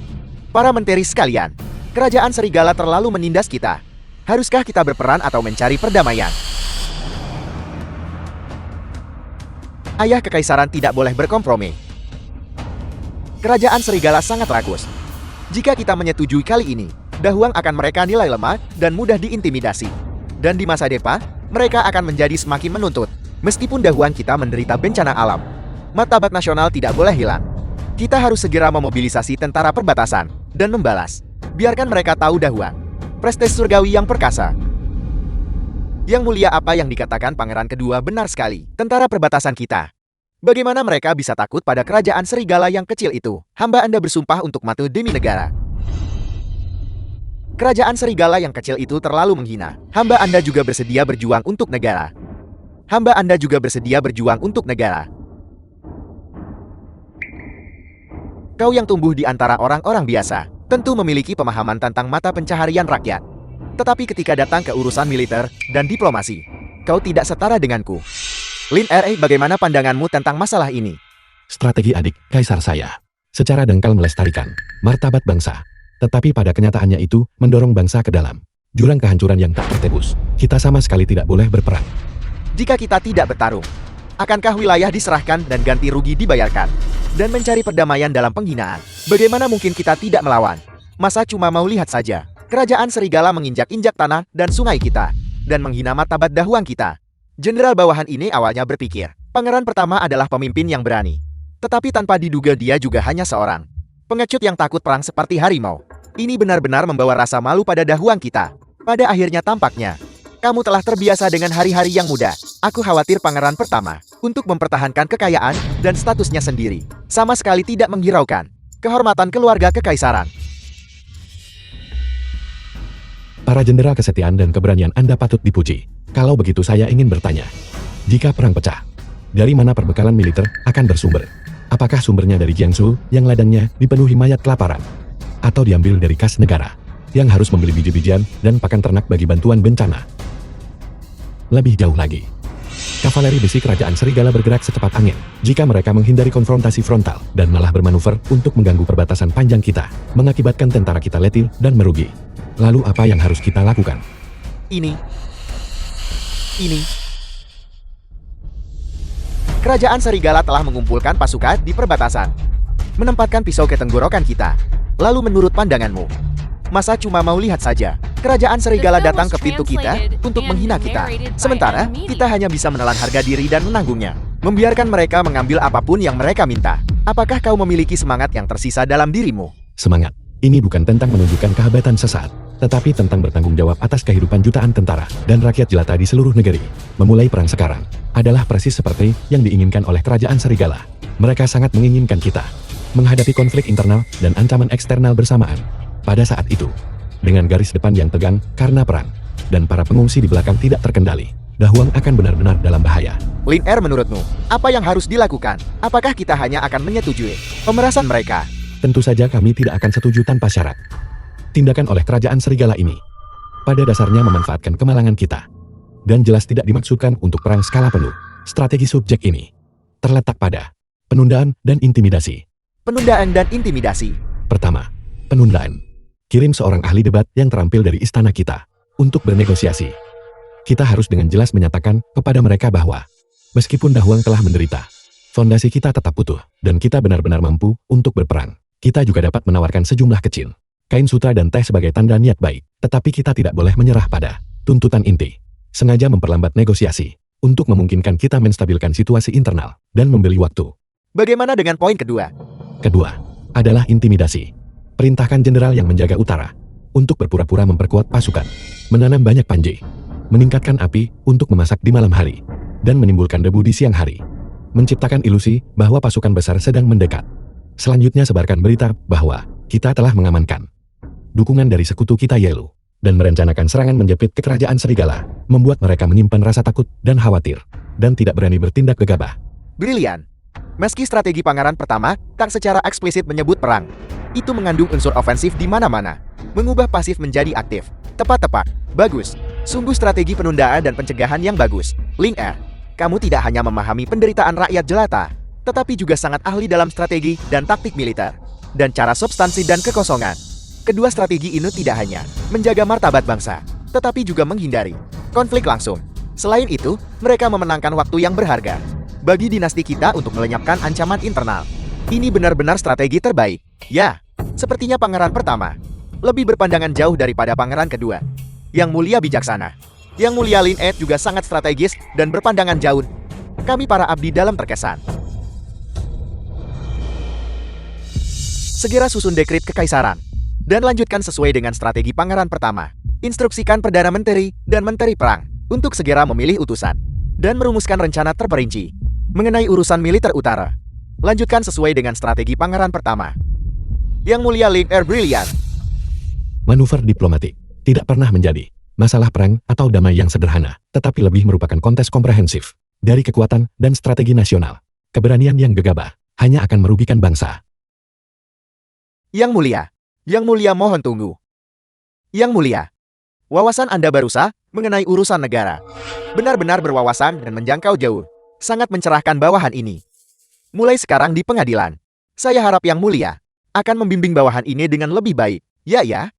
Para menteri sekalian, kerajaan Serigala terlalu menindas kita. Haruskah kita berperan atau mencari perdamaian? Ayah kekaisaran tidak boleh berkompromi. Kerajaan Serigala sangat rakus. Jika kita menyetujui kali ini, Dahuang akan mereka nilai lemah dan mudah diintimidasi. Dan di masa depan, mereka akan menjadi semakin menuntut. Meskipun Dahuang kita menderita bencana alam, martabat nasional tidak boleh hilang. Kita harus segera memobilisasi tentara perbatasan dan membalas. Biarkan mereka tahu Dahuang, prestis surgawi yang perkasa. Yang mulia, apa yang dikatakan Pangeran Kedua benar sekali. Tentara perbatasan kita. Bagaimana mereka bisa takut pada kerajaan Serigala yang kecil itu? Hamba Anda bersumpah untuk mati demi negara. Kerajaan Serigala yang kecil itu terlalu menghina. Hamba Anda juga bersedia berjuang untuk negara. Hamba Anda juga bersedia berjuang untuk negara. Kau yang tumbuh di antara orang-orang biasa, tentu memiliki pemahaman tentang mata pencaharian rakyat. Tetapi ketika datang ke urusan militer dan diplomasi, kau tidak setara denganku. Lin R.A., bagaimana pandanganmu tentang masalah ini? Strategi adik kaisar saya secara dangkal melestarikan martabat bangsa, tetapi pada kenyataannya itu mendorong bangsa ke dalam jurang kehancuran yang tak tertebus. Kita sama sekali tidak boleh berperang. Jika kita tidak bertarung, akankah wilayah diserahkan dan ganti rugi dibayarkan? Dan mencari perdamaian dalam penghinaan? Bagaimana mungkin kita tidak melawan? Masa cuma mau lihat saja? Kerajaan Serigala menginjak-injak tanah dan sungai kita, dan menghina martabat Dahuang kita. Jenderal bawahan ini awalnya berpikir, pangeran pertama adalah pemimpin yang berani. Tetapi tanpa diduga dia juga hanya seorang pengecut yang takut perang seperti harimau. Ini benar-benar membawa rasa malu pada Dahuang kita. Pada akhirnya tampaknya, kamu telah terbiasa dengan hari-hari yang mudah. Aku khawatir pangeran pertama, untuk mempertahankan kekayaan dan statusnya sendiri, sama sekali tidak menghiraukan kehormatan keluarga kekaisaran. Para jenderal, kesetiaan dan keberanian Anda patut dipuji. Kalau begitu saya ingin bertanya, jika perang pecah, dari mana perbekalan militer akan bersumber? Apakah sumbernya dari Jiangsu yang ladangnya dipenuhi mayat kelaparan? Atau diambil dari kas negara yang harus membeli biji-bijian dan pakan ternak bagi bantuan bencana? Lebih jauh lagi, kavaleri besi kerajaan Serigala bergerak secepat angin. Jika mereka menghindari konfrontasi frontal dan malah bermanuver untuk mengganggu perbatasan panjang kita, mengakibatkan tentara kita letih dan merugi. Lalu apa yang harus kita lakukan? Ini. Kerajaan Serigala telah mengumpulkan pasukan di perbatasan, menempatkan pisau ke tenggorokan kita. Lalu menurut pandanganmu, masa cuma mau lihat saja? Kerajaan Serigala datang ke pintu kita untuk menghina kita. Sementara, kita hanya bisa menelan harga diri dan menanggungnya. Membiarkan mereka mengambil apapun yang mereka minta. Apakah kau memiliki semangat yang tersisa dalam dirimu? Semangat. Ini bukan tentang menunjukkan kehebatan sesaat, tetapi tentang bertanggung jawab atas kehidupan jutaan tentara dan rakyat jelata di seluruh negeri. Memulai perang sekarang adalah persis seperti yang diinginkan oleh kerajaan Serigala. Mereka sangat menginginkan kita menghadapi konflik internal dan ancaman eksternal bersamaan. Pada saat itu, dengan garis depan yang tegang karena perang, dan para pengungsi di belakang tidak terkendali, Dahuang akan benar-benar dalam bahaya. Lin R, menurutmu, apa yang harus dilakukan? Apakah kita hanya akan menyetujui pemerasan mereka? Tentu saja kami tidak akan setuju tanpa syarat. Tindakan oleh kerajaan Serigala ini pada dasarnya memanfaatkan kemalangan kita, dan jelas tidak dimaksudkan untuk perang skala penuh. Strategi subjek ini terletak pada penundaan dan intimidasi. Penundaan dan intimidasi. Pertama, penundaan. Kirim seorang ahli debat yang terampil dari istana kita untuk bernegosiasi. Kita harus dengan jelas menyatakan kepada mereka bahwa Meskipun Dahuang telah menderita, fondasi kita tetap utuh, dan kita benar-benar mampu untuk berperang. Kita juga dapat menawarkan sejumlah kecil kain sutra dan teh sebagai tanda niat baik, tetapi kita tidak boleh menyerah pada tuntutan inti. Sengaja memperlambat negosiasi, untuk memungkinkan kita menstabilkan situasi internal, dan membeli waktu. Bagaimana dengan poin kedua? Kedua, adalah intimidasi. Perintahkan jenderal yang menjaga utara, untuk berpura-pura memperkuat pasukan, menanam banyak panji, meningkatkan api untuk memasak di malam hari, dan menimbulkan debu di siang hari. Menciptakan ilusi bahwa pasukan besar sedang mendekat. Selanjutnya sebarkan berita bahwa kita telah mengamankan dukungan dari sekutu kita Yelu, dan merencanakan serangan menjepit ke kerajaan serigala, membuat mereka menyimpan rasa takut dan khawatir, dan tidak berani bertindak gegabah. Brilian. Meski strategi pangeran pertama tak secara eksplisit menyebut perang, itu mengandung unsur ofensif di mana-mana. Mengubah pasif menjadi aktif. Tepat-tepat. Bagus. Sungguh strategi penundaan dan pencegahan yang bagus. Ling Er, kamu tidak hanya memahami penderitaan rakyat jelata, tetapi juga sangat ahli dalam strategi dan taktik militer, dan cara substansi dan kekosongan. Kedua strategi ini tidak hanya menjaga martabat bangsa, tetapi juga menghindari konflik langsung. Selain itu, mereka memenangkan waktu yang berharga bagi dinasti kita untuk melenyapkan ancaman internal. Ini benar-benar strategi terbaik. Ya, sepertinya pangeran pertama lebih berpandangan jauh daripada pangeran kedua. Yang mulia bijaksana. Yang mulia Lin Ed juga sangat strategis dan berpandangan jauh. Kami para abdi dalam terkesan. Segera susun dekrit kekaisaran, dan lanjutkan sesuai dengan strategi pangeran pertama. Instruksikan Perdana Menteri dan Menteri Perang untuk segera memilih utusan, dan merumuskan rencana terperinci mengenai urusan militer utara. Lanjutkan sesuai dengan strategi pangeran pertama. Yang mulia Ling Er Brilian. Manuver diplomatik tidak pernah menjadi masalah perang atau damai yang sederhana, tetapi lebih merupakan kontes komprehensif dari kekuatan dan strategi nasional. Keberanian yang gegabah hanya akan merugikan bangsa. Yang mulia mohon tunggu. Yang mulia, wawasan Anda barusan mengenai urusan negara benar-benar berwawasan dan menjangkau jauh. Sangat mencerahkan bawahan ini. Mulai sekarang di pengadilan, saya harap yang mulia akan membimbing bawahan ini dengan lebih baik. Ya.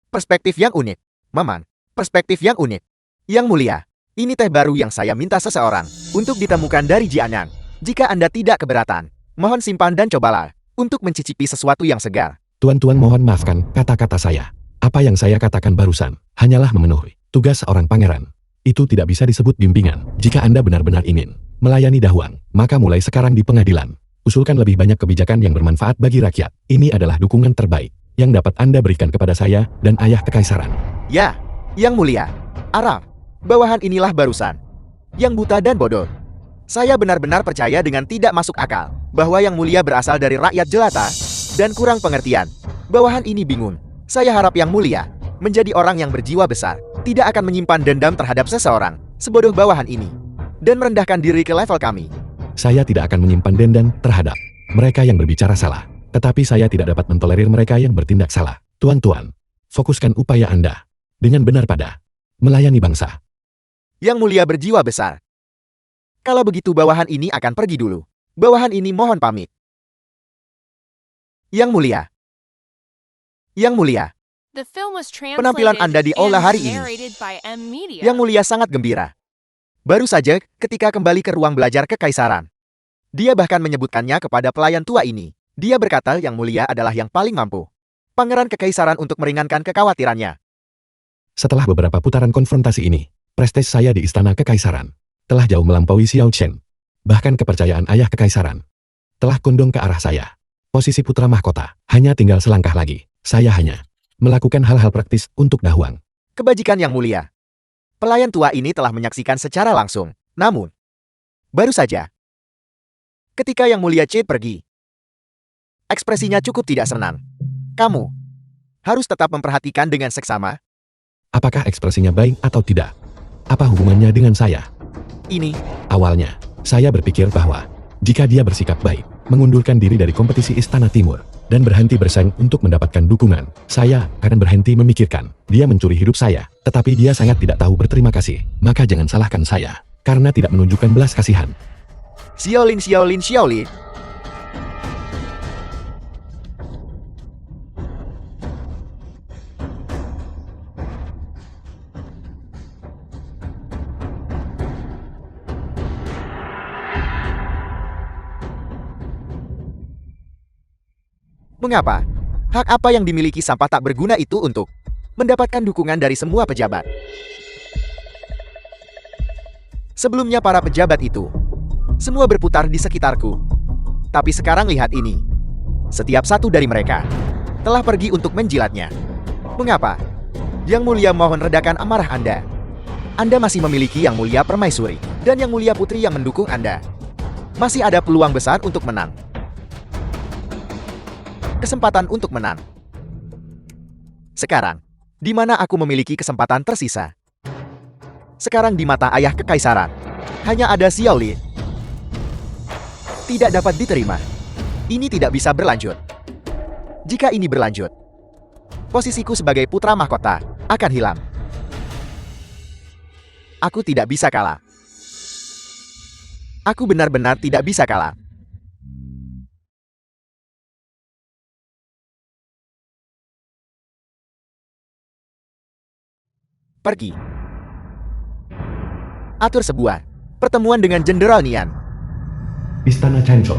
Perspektif yang unik. Maman, perspektif yang unik. Yang mulia, ini teh baru yang saya minta seseorang untuk ditemukan dari Jianyang. Jika Anda tidak keberatan, mohon simpan dan cobalah untuk mencicipi sesuatu yang segar. Tuan-tuan mohon maafkan kata-kata saya. Apa yang saya katakan barusan hanyalah memenuhi tugas seorang pangeran. Itu tidak bisa disebut bimbingan. Jika Anda benar-benar ingin melayani Dahuang, maka mulai sekarang di pengadilan, usulkan lebih banyak kebijakan yang bermanfaat bagi rakyat. Ini adalah dukungan terbaik yang dapat Anda berikan kepada saya dan ayah kekaisaran. Ya, yang mulia. Araf, bawahan inilah barusan yang buta dan bodoh. Saya benar-benar percaya dengan tidak masuk akal bahwa yang mulia berasal dari rakyat jelata dan kurang pengertian. Bawahan ini bingung. Saya harap yang mulia menjadi orang yang berjiwa besar, tidak akan menyimpan dendam terhadap seseorang sebodoh bawahan ini, dan merendahkan diri ke level kami. Saya tidak akan menyimpan dendam terhadap mereka yang berbicara salah, tetapi saya tidak dapat mentolerir mereka yang bertindak salah. Tuan-tuan, fokuskan upaya Anda dengan benar pada melayani bangsa. Yang mulia berjiwa besar. Kalau begitu bawahan ini akan pergi dulu. Bawahan ini mohon pamit. Yang mulia. Yang mulia. Penampilan Anda di Ola hari ini. Yang mulia sangat gembira. Baru saja ketika kembali ke ruang belajar kekaisaran, dia bahkan menyebutkannya kepada pelayan tua ini. Dia berkata yang mulia adalah yang paling mampu pangeran kekaisaran untuk meringankan kekhawatirannya. Setelah beberapa putaran konfrontasi ini, prestis saya di istana kekaisaran telah jauh melampaui Xiao Chen. Bahkan kepercayaan ayah kekaisaran telah kondong ke arah saya. Posisi putra mahkota hanya tinggal selangkah lagi. Saya hanya melakukan hal-hal praktis untuk Dahuang. Kebajikan yang mulia. Pelayan tua ini telah menyaksikan secara langsung. Namun, baru saja ketika yang mulia Cade pergi, ekspresinya cukup tidak senang. Kamu harus tetap memperhatikan dengan seksama. Apakah ekspresinya baik atau tidak? Apa hubungannya dengan saya? Ini, awalnya, saya berpikir bahwa jika dia bersikap baik, mengundurkan diri dari kompetisi Istana Timur, dan berhenti bersaing untuk mendapatkan dukungan, saya akan berhenti memikirkan dia mencuri hidup saya. Tetapi dia sangat tidak tahu berterima kasih. Maka jangan salahkan saya karena tidak menunjukkan belas kasihan. Xiaolin. Mengapa? Hak apa yang dimiliki sampah tak berguna itu untuk mendapatkan dukungan dari semua pejabat? Sebelumnya para pejabat itu semua berputar di sekitarku. Tapi sekarang lihat ini. Setiap satu dari mereka telah pergi untuk menjilatnya. Mengapa? Yang Mulia mohon redakan amarah Anda. Anda masih memiliki Yang Mulia Permaisuri dan Yang Mulia Putri yang mendukung Anda. Masih ada peluang besar untuk menang. Kesempatan untuk menang. Sekarang, di mana aku memiliki kesempatan tersisa? Sekarang di mata ayah kekaisaran, hanya ada Xiao Li. Tidak dapat diterima. Ini tidak bisa berlanjut. Jika ini berlanjut, posisiku sebagai putra mahkota akan hilang. Aku tidak bisa kalah. Aku benar-benar tidak bisa kalah. Pergi. Atur sebuah pertemuan dengan Jenderal Nian. Istana Chancel.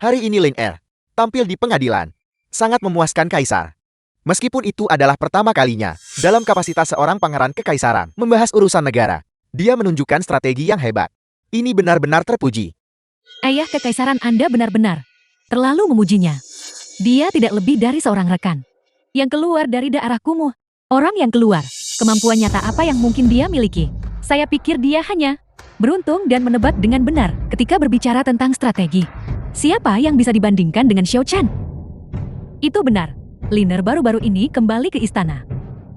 Hari ini Lin Er tampil di pengadilan. Sangat memuaskan kaisar. Meskipun itu adalah pertama kalinya dalam kapasitas seorang pangeran kekaisaran membahas urusan negara, dia menunjukkan strategi yang hebat. Ini benar-benar terpuji. Ayah kekaisaran Anda benar-benar terlalu memujinya. Dia tidak lebih dari seorang rekan yang keluar dari daerah kumuh. Orang yang keluar, kemampuan nyata apa yang mungkin dia miliki? Saya pikir dia hanya beruntung dan menebak dengan benar ketika berbicara tentang strategi. Siapa yang bisa dibandingkan dengan Xiao Chen? Itu benar. Liner baru-baru ini kembali ke istana.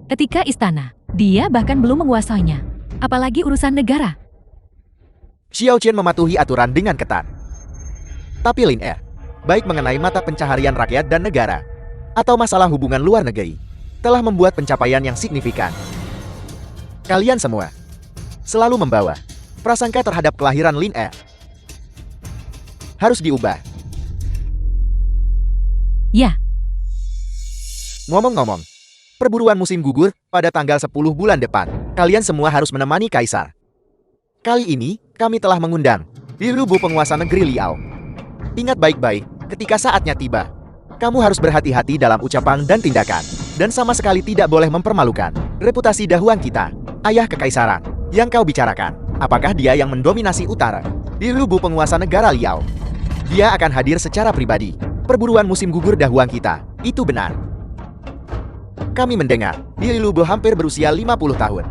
Ketika istana, dia bahkan belum menguasainya. Apalagi urusan negara. Xiao Chen mematuhi aturan dengan ketat. Tapi Lin Er, baik mengenai mata pencaharian rakyat dan negara, atau masalah hubungan luar negeri, telah membuat pencapaian yang signifikan. Kalian semua selalu membawa prasangka terhadap kelahiran Lin Er. Harus diubah. Ya, Ngomong-ngomong, perburuan musim gugur pada tanggal 10 bulan depan. Kalian semua harus menemani kaisar. Kali ini, kami telah mengundang Li Lubu penguasa negeri Liao. Ingat baik-baik, ketika saatnya tiba, kamu harus berhati-hati dalam ucapan dan tindakan. Dan sama sekali tidak boleh mempermalukan reputasi dahuang kita, ayah kekaisaran. Yang kau bicarakan, apakah dia yang mendominasi utara? Li Lubu penguasa negara Liao. Dia akan hadir secara pribadi. Perburuan musim gugur dahuang kita, itu benar. Kami mendengar, Li Lubu hampir berusia 50 tahun.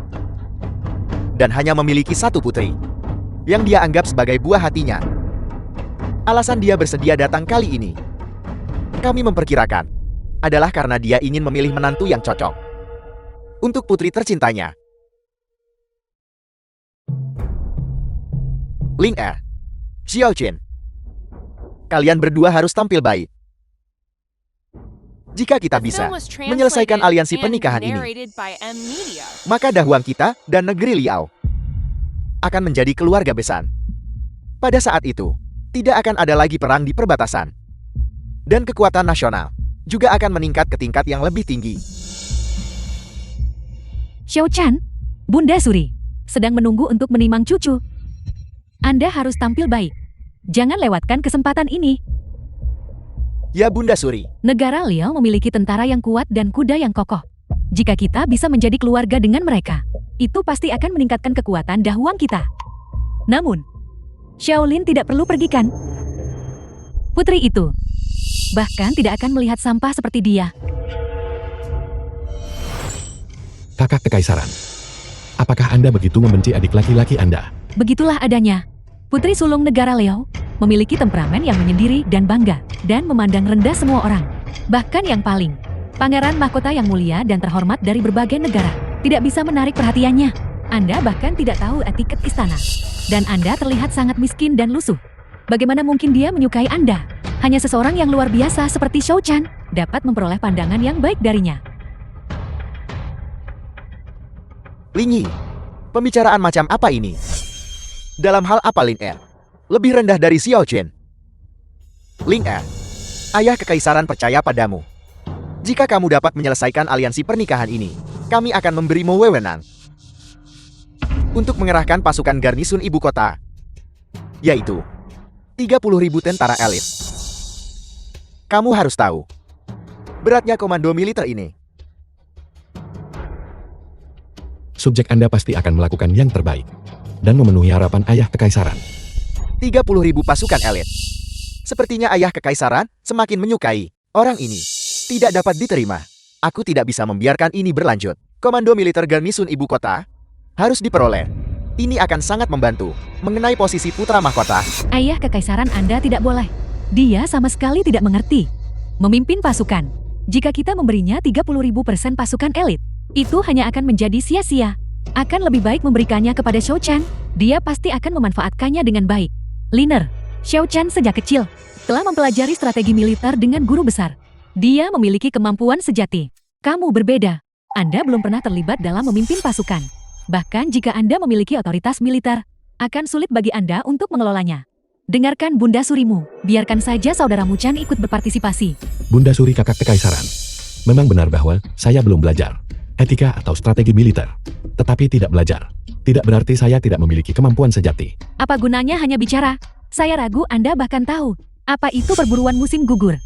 Dan hanya memiliki satu putri, yang dia anggap sebagai buah hatinya. Alasan dia bersedia datang kali ini, kami memperkirakan, adalah karena dia ingin memilih menantu yang cocok untuk putri tercintanya. Lin Er, Xiao Chen, kalian berdua harus tampil baik. Jika kita bisa menyelesaikan aliansi pernikahan ini, maka dahuang kita dan negeri Liao akan menjadi keluarga besar. Pada saat itu, tidak akan ada lagi perang di perbatasan. Dan kekuatan nasional juga akan meningkat ke tingkat yang lebih tinggi. Xiao Chan, Bunda Suri, sedang menunggu untuk menimang cucu. Anda harus tampil baik. Jangan lewatkan kesempatan ini. Ya Bunda Suri. Negara Liao memiliki tentara yang kuat dan kuda yang kokoh. Jika kita bisa menjadi keluarga dengan mereka, itu pasti akan meningkatkan kekuatan dahuang kita. Namun, Xiaolin tidak perlu pergi kan? Putri itu bahkan tidak akan melihat sampah seperti dia. Kakak kekaisaran. Apakah Anda begitu membenci adik laki-laki Anda? Begitulah adanya. Putri sulung negara Liao memiliki temperamen yang menyendiri dan bangga, dan memandang rendah semua orang. Bahkan yang paling, pangeran mahkota yang mulia dan terhormat dari berbagai negara, tidak bisa menarik perhatiannya. Anda bahkan tidak tahu etiket istana. Dan Anda terlihat sangat miskin dan lusuh. Bagaimana mungkin dia menyukai Anda? Hanya seseorang yang luar biasa seperti Xiao Chan dapat memperoleh pandangan yang baik darinya. Lin Yi, pembicaraan macam apa ini? Dalam hal apa Lin Er lebih rendah dari Xiao Chen? Lin Er, ayah kekaisaran percaya padamu. Jika kamu dapat menyelesaikan aliansi pernikahan ini, kami akan memberimu wewenang untuk mengerahkan pasukan garnisun ibu kota, yaitu 30.000 tentara elit. Kamu harus tahu, Beratnya komando militer ini. Subjek Anda pasti akan melakukan yang terbaik dan memenuhi harapan ayah kekaisaran. 30.000 pasukan elit. Sepertinya ayah kekaisaran semakin menyukai orang ini. Tidak dapat diterima. Aku tidak bisa membiarkan ini berlanjut. Komando militer garnisun ibu kota harus diperoleh. Ini akan sangat membantu mengenai posisi putra mahkota. Ayah kekaisaran Anda tidak boleh. Dia sama sekali tidak mengerti. Memimpin pasukan. Jika kita memberinya 30.000% pasukan elit, itu hanya akan menjadi sia-sia. Akan lebih baik memberikannya kepada Xiao Chan. Dia pasti akan memanfaatkannya dengan baik. Liner, Xiao Chan sejak kecil telah mempelajari strategi militer dengan guru besar. Dia memiliki kemampuan sejati. Kamu berbeda. Anda belum pernah terlibat dalam memimpin pasukan. Bahkan jika Anda memiliki otoritas militer, akan sulit bagi Anda untuk mengelolanya. Dengarkan Bunda Surimu, biarkan saja saudaramu Chan ikut berpartisipasi. Bunda Suri kakak kekaisaran. Memang benar bahwa saya belum belajar etika atau strategi militer. Tetapi tidak belajar tidak berarti saya tidak memiliki kemampuan sejati. Apa gunanya hanya bicara? Saya ragu Anda bahkan tahu apa itu perburuan musim gugur.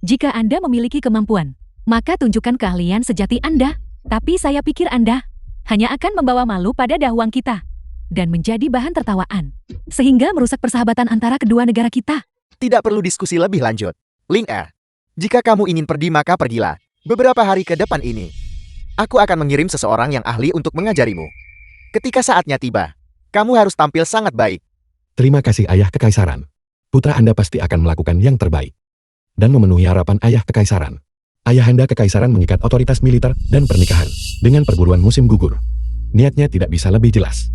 Jika Anda memiliki kemampuan, maka tunjukkan keahlian sejati Anda. Tapi saya pikir Anda hanya akan membawa malu pada dahuang kita dan menjadi bahan tertawaan, sehingga merusak persahabatan antara kedua negara kita. Tidak perlu diskusi lebih lanjut. Ling Er, jika kamu ingin pergi maka pergilah. Beberapa hari ke depan ini, aku akan mengirim seseorang yang ahli untuk mengajarimu. Ketika saatnya tiba, kamu harus tampil sangat baik. Terima kasih ayah kekaisaran. Putra Anda pasti akan melakukan yang terbaik dan memenuhi harapan ayah kekaisaran. Ayahanda kekaisaran mengikat otoritas militer dan pernikahan dengan perburuan musim gugur. Niatnya tidak bisa lebih jelas.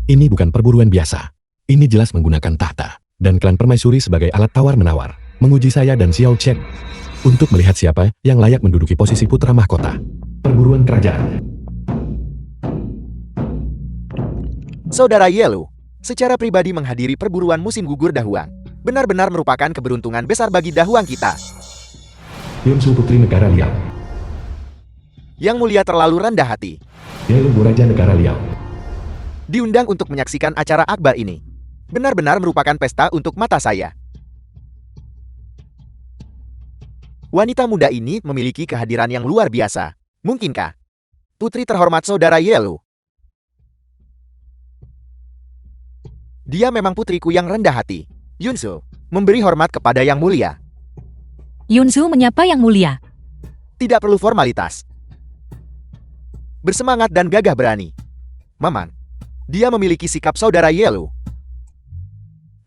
Ini bukan perburuan biasa. Ini jelas menggunakan tahta dan klan permaisuri sebagai alat tawar-menawar, menguji saya dan Xiao Chen untuk melihat siapa yang layak menduduki posisi putra mahkota. Perburuan kerajaan. Saudara Yelu, secara pribadi menghadiri perburuan musim gugur Dahuang benar-benar merupakan keberuntungan besar bagi Dahuang kita. Yunsu Putri Negara Liao. Yang mulia terlalu rendah hati. Yelu Raja Negara Liao. Diundang untuk menyaksikan acara akbar ini. Benar-benar merupakan pesta untuk mata saya. Wanita muda ini memiliki kehadiran yang luar biasa. Mungkinkah? Putri terhormat saudara Yelu. Dia memang putriku yang rendah hati. Yunsu, memberi hormat kepada yang mulia. Yunsu menyapa yang mulia. Tidak perlu formalitas. Bersemangat dan gagah berani. Maman, dia memiliki sikap saudara Yelu.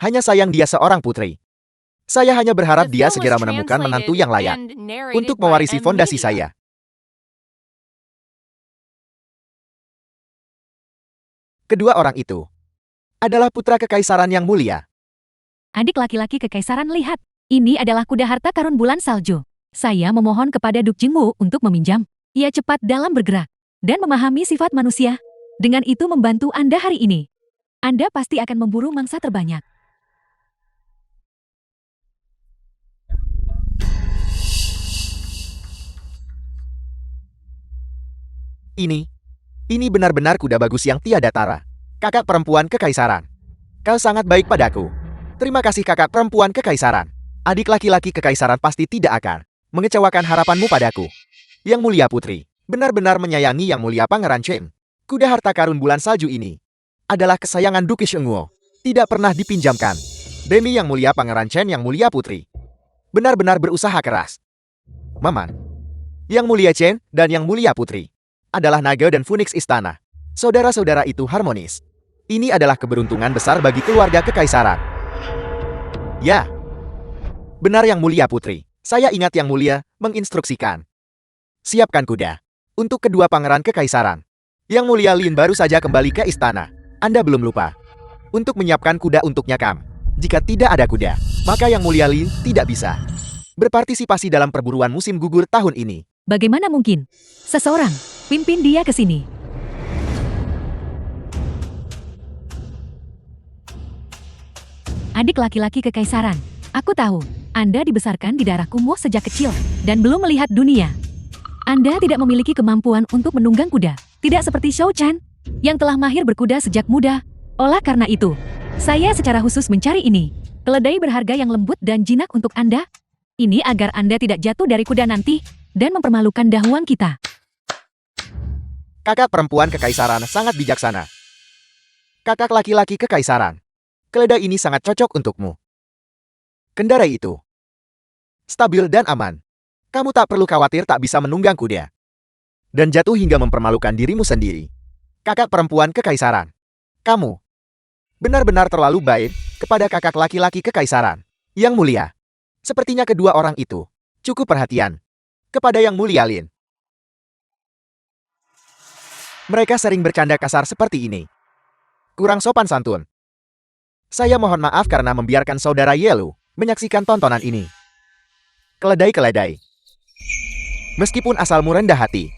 Hanya sayang dia seorang putri. Saya hanya berharap dia segera menemukan menantu yang layak untuk mewarisi fondasi saya. Kedua orang itu adalah putra kekaisaran yang mulia. Adik laki-laki kekaisaran, lihat. Ini adalah kuda harta karun bulan salju. Saya memohon kepada Duk Jingwu untuk meminjam. Ia cepat dalam bergerak dan memahami sifat manusia. Dengan itu membantu Anda hari ini. Anda pasti akan memburu mangsa terbanyak. Ini benar-benar kuda bagus yang tiada tara. Kakak perempuan kekaisaran. Kau sangat baik padaku. Terima kasih kakak perempuan kekaisaran. Adik laki-laki kekaisaran pasti tidak akan mengecewakan harapanmu padaku. Yang mulia putri, benar-benar menyayangi yang mulia Pangeran Chen. Kuda harta karun bulan salju ini adalah kesayangan Duke Shengguo. Tidak pernah dipinjamkan. Demi yang mulia Pangeran Chen yang mulia putri. Benar-benar berusaha keras. Maman, yang mulia Chen dan yang mulia putri adalah naga dan Phoenix istana. Saudara-saudara itu harmonis. Ini adalah keberuntungan besar bagi keluarga kekaisaran. Ya. Benar yang mulia putri. Saya ingat yang mulia menginstruksikan. Siapkan kuda untuk kedua pangeran kekaisaran. Yang mulia Lin baru saja kembali ke istana. Anda belum lupa untuk menyiapkan kuda untuknya Kam. Jika tidak ada kuda, maka yang mulia Lin tidak bisa berpartisipasi dalam perburuan musim gugur tahun ini. Bagaimana mungkin? Seseorang, pimpin dia ke sini. Adik laki-laki kekaisaran, aku tahu. Anda dibesarkan di daerah kumuh sejak kecil dan belum melihat dunia. Anda tidak memiliki kemampuan untuk menunggang kuda. Tidak seperti Xiao Chan yang telah mahir berkuda sejak muda. Oleh karena itu, saya secara khusus mencari ini. Keledai berharga yang lembut dan jinak untuk Anda. Ini agar Anda tidak jatuh dari kuda nanti. dan mempermalukan Dahuang kita. Kakak perempuan kekaisaran sangat bijaksana. Kakak laki-laki kekaisaran. Keledai ini sangat cocok untukmu. Kendarai itu. Stabil dan aman. Kamu tak perlu khawatir tak bisa menunggang kuda. Dan jatuh hingga mempermalukan dirimu sendiri. Kakak perempuan kekaisaran. Kamu benar-benar terlalu baik kepada kakak laki-laki kekaisaran. Yang mulia. Sepertinya kedua orang itu cukup perhatian kepada Yang Mulia Lin. Mereka sering bercanda kasar seperti ini. Kurang sopan santun. Saya mohon maaf karena membiarkan saudara Yelu menyaksikan tontonan ini. Keledai-keledai. Meskipun asalmu rendah hati,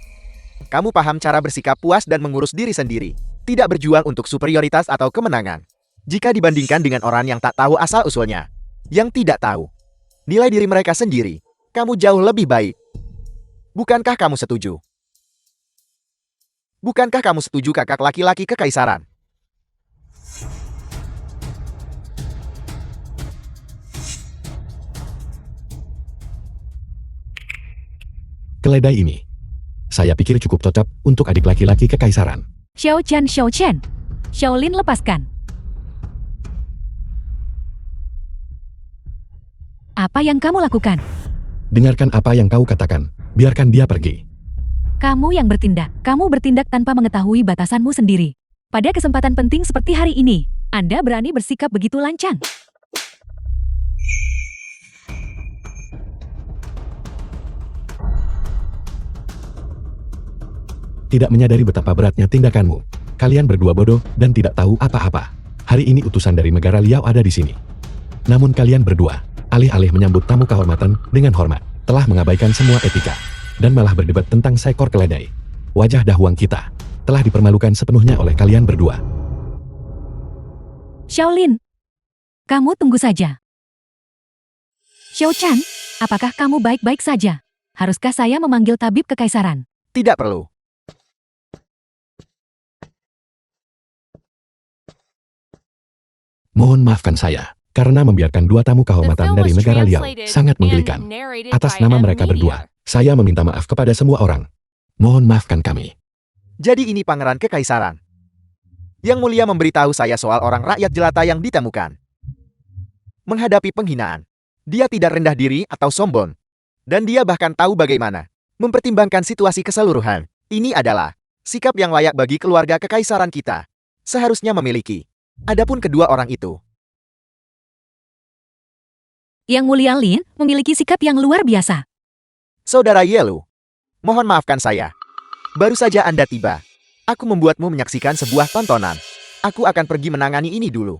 kamu paham cara bersikap puas dan mengurus diri sendiri. Tidak berjuang untuk superioritas atau kemenangan. Jika dibandingkan dengan orang yang tak tahu asal-usulnya. Yang tidak tahu nilai diri mereka sendiri, kamu jauh lebih baik. Bukankah kamu setuju? Bukankah kamu setuju kakak laki-laki kekaisaran? Keledai ini. Saya pikir cukup cocok untuk adik laki-laki kekaisaran. Xiao Chen, Shaolin lepaskan. Apa yang kamu lakukan? Dengarkan apa yang kau katakan. Biarkan dia pergi. Kamu yang bertindak. Kamu bertindak tanpa mengetahui batasanmu sendiri. Pada kesempatan penting seperti hari ini, Anda berani bersikap begitu lancang. Tidak menyadari betapa beratnya tindakanmu. Kalian berdua bodoh dan tidak tahu apa-apa. Hari ini utusan dari negara Liao ada di sini. Namun kalian berdua, alih-alih menyambut tamu kehormatan dengan hormat, telah mengabaikan semua etika, dan malah berdebat tentang seekor keledai. Wajah Dahuang kita telah dipermalukan sepenuhnya oleh kalian berdua. Shaolin, kamu tunggu saja. Xiao Chan, apakah kamu baik-baik saja? Haruskah saya memanggil tabib kekaisaran? Tidak perlu. Mohon maafkan saya, karena membiarkan dua tamu kehormatan dari negara Liao sangat menggelikan. Atas nama mereka berdua, saya meminta maaf kepada semua orang. Mohon maafkan kami. Jadi ini pangeran kekaisaran. Yang Mulia memberitahu saya soal orang rakyat jelata yang ditemukan. Menghadapi penghinaan, dia tidak rendah diri atau sombong. Dan dia bahkan tahu bagaimana mempertimbangkan situasi keseluruhan. Ini adalah sikap yang layak bagi keluarga kekaisaran kita. Seharusnya memiliki. Adapun kedua orang itu, Yang Mulia Lin memiliki sikap yang luar biasa. Saudara Yelu, mohon maafkan saya. Baru saja Anda tiba. Aku membuatmu menyaksikan sebuah tontonan. Aku akan pergi menangani ini dulu.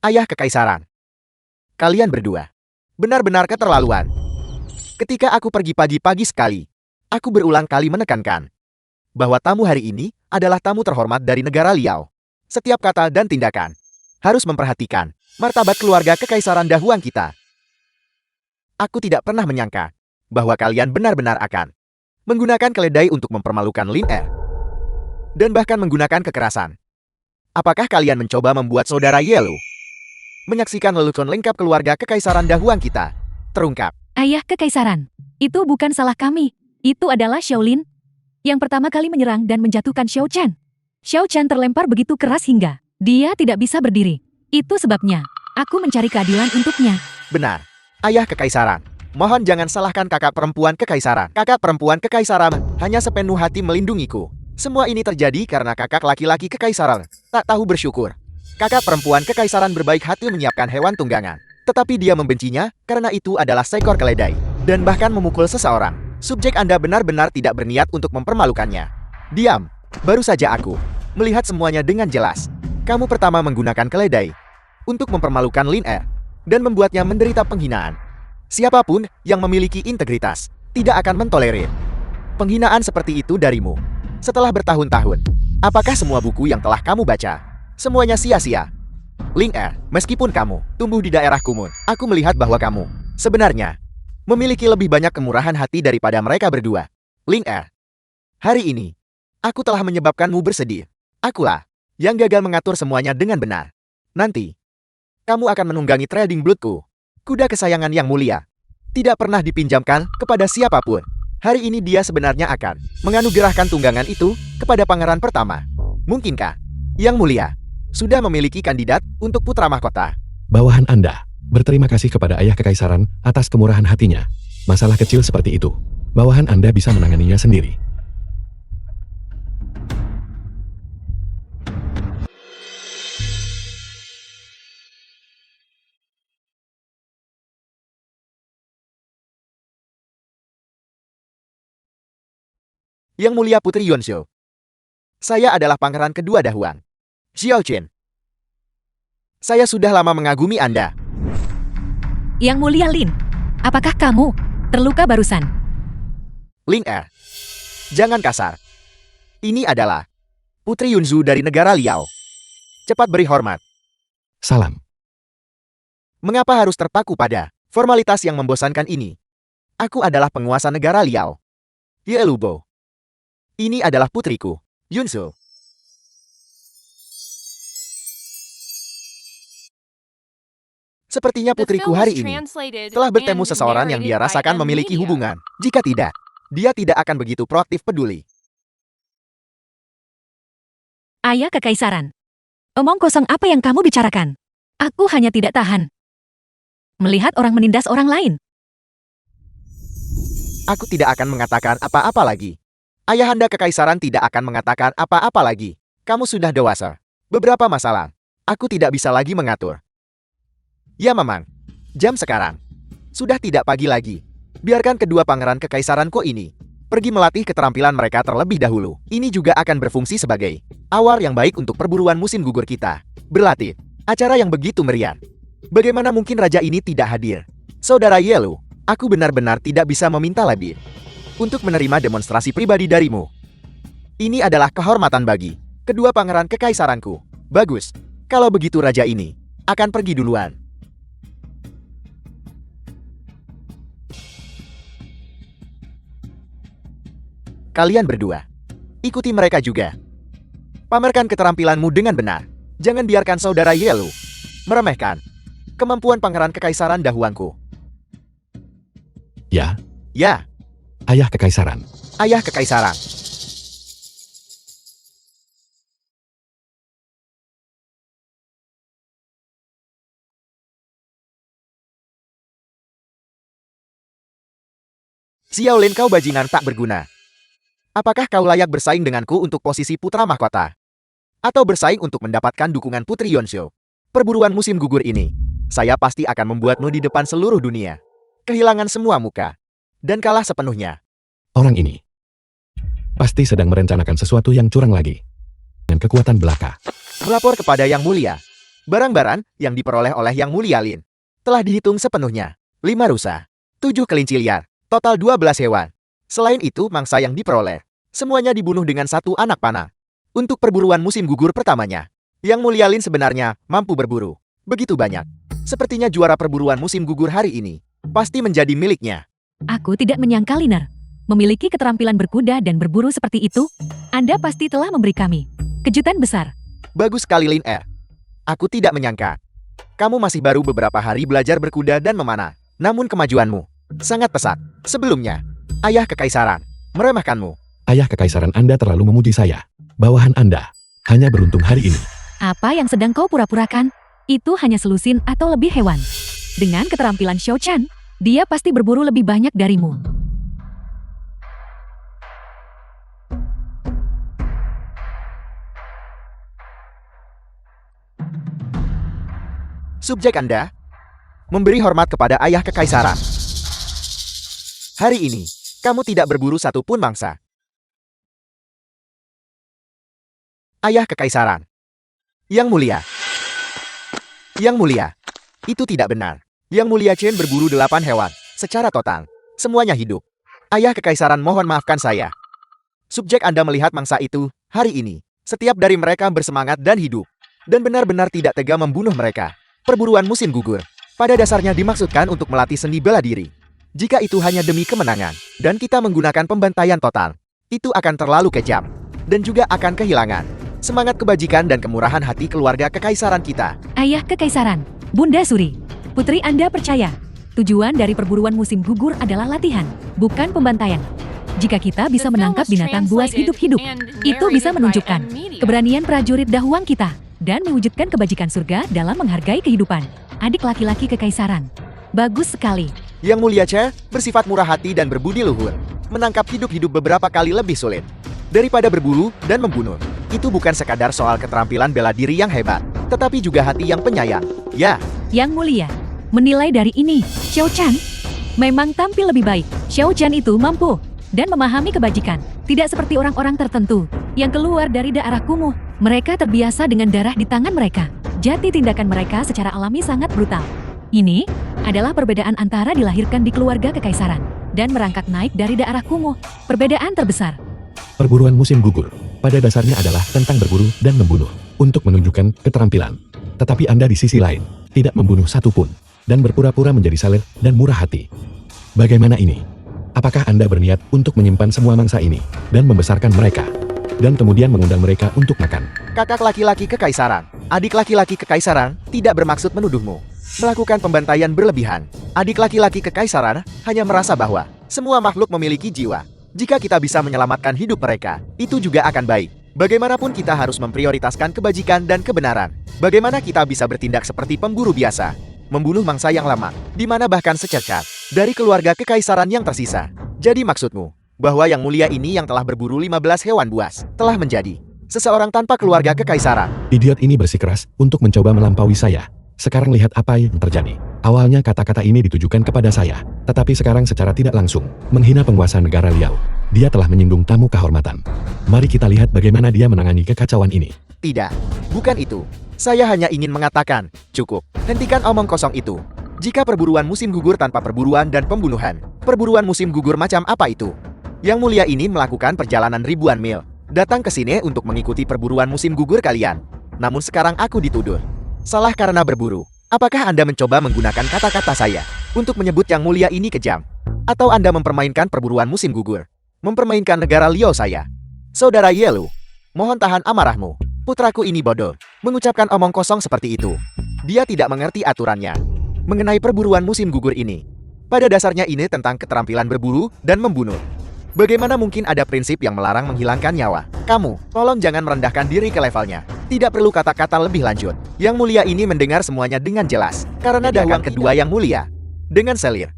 Ayah kekaisaran. Kalian berdua benar-benar keterlaluan. Ketika aku pergi pagi-pagi sekali, aku berulang kali menekankan bahwa tamu hari ini adalah tamu terhormat dari negara Liao. Setiap kata dan tindakan harus memperhatikan martabat keluarga kekaisaran Dahuang kita. Aku tidak pernah menyangka bahwa kalian benar-benar akan menggunakan keledai untuk mempermalukan Lin Er. Dan bahkan menggunakan kekerasan. Apakah kalian mencoba membuat saudara Yelu menyaksikan lelucon lengkap keluarga kekaisaran Dahuang kita terungkap? Ayah kekaisaran, itu bukan salah kami. Itu adalah Shaolin yang pertama kali menyerang dan menjatuhkan Xiao Chan. Xiao Chan terlempar begitu keras hingga dia tidak bisa berdiri. Itu sebabnya aku mencari keadilan untuknya. Benar. Ayah kekaisaran. Mohon jangan salahkan kakak perempuan kekaisaran. Kakak perempuan kekaisaran hanya sepenuh hati melindungiku. Semua ini terjadi karena kakak laki-laki kekaisaran tak tahu bersyukur. Kakak perempuan kekaisaran berbaik hati menyiapkan hewan tunggangan. Tetapi dia membencinya karena itu adalah seekor keledai. Dan bahkan memukul seseorang. Subjek Anda benar-benar tidak berniat untuk mempermalukannya. Diam. Baru saja aku melihat semuanya dengan jelas. Kamu pertama menggunakan keledai untuk mempermalukan Lin Er dan membuatnya menderita penghinaan. Siapapun yang memiliki integritas tidak akan mentolerir penghinaan seperti itu darimu. Setelah bertahun-tahun, apakah semua buku yang telah kamu baca semuanya sia-sia? Lin Er, meskipun kamu tumbuh di daerah Kumun, aku melihat bahwa kamu sebenarnya memiliki lebih banyak kemurahan hati daripada mereka berdua. Lin Er, hari ini, aku telah menyebabkanmu bersedih. Akulah yang gagal mengatur semuanya dengan benar. Nanti, kamu akan menunggangi trading bloodku. Kuda kesayangan yang mulia. Tidak pernah dipinjamkan kepada siapapun. Hari ini dia sebenarnya akan menganugerahkan tunggangan itu kepada pangeran pertama. Mungkinkah Yang Mulia sudah memiliki kandidat untuk putra mahkota? Bawahan Anda berterima kasih kepada Ayah Kekaisaran atas kemurahan hatinya. Masalah kecil seperti itu, bawahan Anda bisa menanganinya sendiri. Yang Mulia Putri Yunsu. Saya adalah pangeran kedua Dahuang, Xiao Qin. Saya sudah lama mengagumi Anda. Yang Mulia Lin, apakah kamu terluka barusan? Ling Er, jangan kasar. Ini adalah Putri Yunzu dari negara Liao. Cepat beri hormat. Salam. Mengapa harus terpaku pada formalitas yang membosankan ini? Aku adalah penguasa negara Liao. Ye Lubo. Ini adalah putriku, Yunsu. Sepertinya The putriku film was hari ini translated telah bertemu and seseorang yang dia narrated by rasakan M. memiliki Media. hubungan. Jika tidak, dia tidak akan begitu proaktif peduli. Ayah Kekaisaran. Omong kosong apa yang kamu bicarakan? Aku hanya tidak tahan melihat orang menindas orang lain. Aku tidak akan mengatakan apa-apa lagi. Ayahanda Kekaisaran tidak akan mengatakan apa-apa lagi. Kamu sudah dewasa. Beberapa masalah, aku tidak bisa lagi mengatur. Ya memang, jam sekarang sudah tidak pagi lagi. Biarkan kedua pangeran kekaisaranku ini pergi melatih keterampilan mereka terlebih dahulu. Ini juga akan berfungsi sebagai awal yang baik untuk perburuan musim gugur kita. Berlatih, acara yang begitu meriah. Bagaimana mungkin raja ini tidak hadir? Saudara Yelu, aku benar-benar tidak bisa meminta lebih untuk menerima demonstrasi pribadi darimu. Ini adalah kehormatan bagi kedua pangeran kekaisaranku. Bagus, kalau begitu raja ini akan pergi duluan. Kalian berdua, ikuti mereka juga. Pamerkan keterampilanmu dengan benar. Jangan biarkan saudara Yelu meremehkan kemampuan pangeran kekaisaran Dahuangku. Ya, Ya, Ayah Kekaisaran. ayah kekaisaran. Xiao Lin, kau bajingan tak berguna. Apakah kau layak bersaing denganku untuk posisi putra mahkota? Atau bersaing untuk mendapatkan dukungan Putri Yonshu? Perburuan musim gugur ini, saya pasti akan membuatmu di depan seluruh dunia. Kehilangan semua muka. Dan kalah sepenuhnya. Orang ini pasti sedang merencanakan sesuatu yang curang lagi. Dengan kekuatan belaka. Melapor kepada Yang Mulia. Barang-barang yang diperoleh oleh Yang Mulia Lin telah dihitung sepenuhnya. 5 rusa, 7 kelinci liar, total 12 hewan. Selain itu, mangsa yang diperoleh semuanya dibunuh dengan 1 anak panah. Untuk perburuan musim gugur pertamanya, Yang Mulia Lin sebenarnya mampu berburu begitu banyak. Sepertinya juara perburuan musim gugur hari ini pasti menjadi miliknya. Aku tidak menyangka Liner memiliki keterampilan berkuda dan berburu seperti itu. Anda pasti telah memberi kami kejutan besar. Bagus sekali Lin Er. Aku tidak menyangka. Kamu masih baru beberapa hari belajar berkuda dan memanah. Namun kemajuanmu sangat pesat. Sebelumnya, ayah kekaisaran meremehkanmu. Ayah Kekaisaran Anda terlalu memuji saya. Bawahan Anda hanya beruntung hari ini. Apa yang sedang kau pura-purakan? Itu hanya selusin atau lebih hewan. Dengan keterampilan Xiao Chan, dia pasti berburu lebih banyak darimu. Subjek Anda memberi hormat kepada ayah kekaisaran. Hari ini, kamu tidak berburu satupun mangsa. Ayah kekaisaran. Yang Mulia. Yang Mulia. Itu tidak benar. Yang Mulia Chen berburu 8 hewan. Secara total, semuanya hidup. Ayah kekaisaran, mohon maafkan saya. Subjek Anda melihat mangsa itu hari ini. Setiap dari mereka bersemangat dan hidup. Dan benar-benar tidak tega membunuh mereka. Perburuan musim gugur pada dasarnya dimaksudkan untuk melatih seni bela diri. Jika itu hanya demi kemenangan, dan kita menggunakan pembantaian total, itu akan terlalu kejam. Dan juga akan kehilangan semangat kebajikan dan kemurahan hati keluarga kekaisaran kita. Ayah Kekaisaran, Bunda Suri, putri Anda percaya, tujuan dari perburuan musim gugur adalah latihan, bukan pembantaian. Jika kita bisa menangkap binatang buas hidup-hidup, itu bisa menunjukkan keberanian prajurit Dahuang kita dan mewujudkan kebajikan surga dalam menghargai kehidupan. Adik laki-laki kekaisaran. Bagus sekali. Yang Mulia Che bersifat murah hati dan berbudi luhur. Menangkap hidup-hidup beberapa kali lebih sulit daripada berburu dan membunuh. Itu bukan sekadar soal keterampilan bela diri yang hebat, tetapi juga hati yang penyayang. Ya, Yang Mulia, menilai dari ini, Xiao Chan memang tampil lebih baik. Xiao Chan itu mampu dan memahami kebajikan. Tidak seperti orang-orang tertentu yang keluar dari daerah kumuh. Mereka terbiasa dengan darah di tangan mereka. Jati tindakan mereka secara alami sangat brutal. Ini adalah perbedaan antara dilahirkan di keluarga kekaisaran dan merangkak naik dari daerah kumuh. Perbedaan terbesar. Perburuan musim gugur pada dasarnya adalah tentang berburu dan membunuh untuk menunjukkan keterampilan. Tetapi Anda di sisi lain tidak membunuh satupun dan berpura-pura menjadi salir dan murah hati. Bagaimana ini? Apakah Anda berniat untuk menyimpan semua mangsa ini dan membesarkan mereka dan kemudian mengundang mereka untuk makan? kakak laki-laki kekaisaran, adik laki-laki kekaisaran tidak bermaksud menuduhmu melakukan pembantaian berlebihan. Adik laki-laki kekaisaran hanya merasa bahwa semua makhluk memiliki jiwa. Jika kita bisa menyelamatkan hidup mereka, itu juga akan baik. Bagaimanapun kita harus memprioritaskan kebajikan dan kebenaran. Bagaimana kita bisa bertindak seperti pemburu biasa, membunuh mangsa yang lama, di mana bahkan secercah dari keluarga kekaisaran yang tersisa. Jadi maksudmu, bahwa Yang Mulia ini yang telah berburu 15 hewan buas, telah menjadi seseorang tanpa keluarga kekaisaran. Idiot ini bersikeras untuk mencoba melampaui saya. Sekarang lihat apa yang terjadi. Awalnya kata-kata ini ditujukan kepada saya, tetapi sekarang secara tidak langsung menghina penguasa negara Liao. Dia telah menyinggung tamu kehormatan. Mari kita lihat bagaimana dia menangani kekacauan ini. Tidak, bukan itu. Saya hanya ingin mengatakan, cukup. Hentikan omong kosong itu. Jika perburuan musim gugur tanpa perburuan dan pembunuhan, perburuan musim gugur macam apa itu? Yang Mulia ini melakukan perjalanan ribuan mil, datang ke sini untuk mengikuti perburuan musim gugur kalian. Namun sekarang aku dituduh salah karena berburu. Apakah Anda mencoba menggunakan kata-kata saya untuk menyebut Yang Mulia ini kejam? Atau Anda mempermainkan perburuan musim gugur? Mempermainkan negara Liao saya? Saudara Yelu, mohon tahan amarahmu. Putraku ini bodoh, mengucapkan omong kosong seperti itu. Dia tidak mengerti aturannya mengenai perburuan musim gugur ini. Pada dasarnya ini tentang keterampilan berburu dan membunuh. Bagaimana mungkin ada prinsip yang melarang menghilangkan nyawa? Kamu, tolong jangan merendahkan diri ke levelnya. Tidak perlu kata-kata lebih lanjut. Yang Mulia ini mendengar semuanya dengan jelas, karena dakwaan kedua Yang Mulia dengan selir.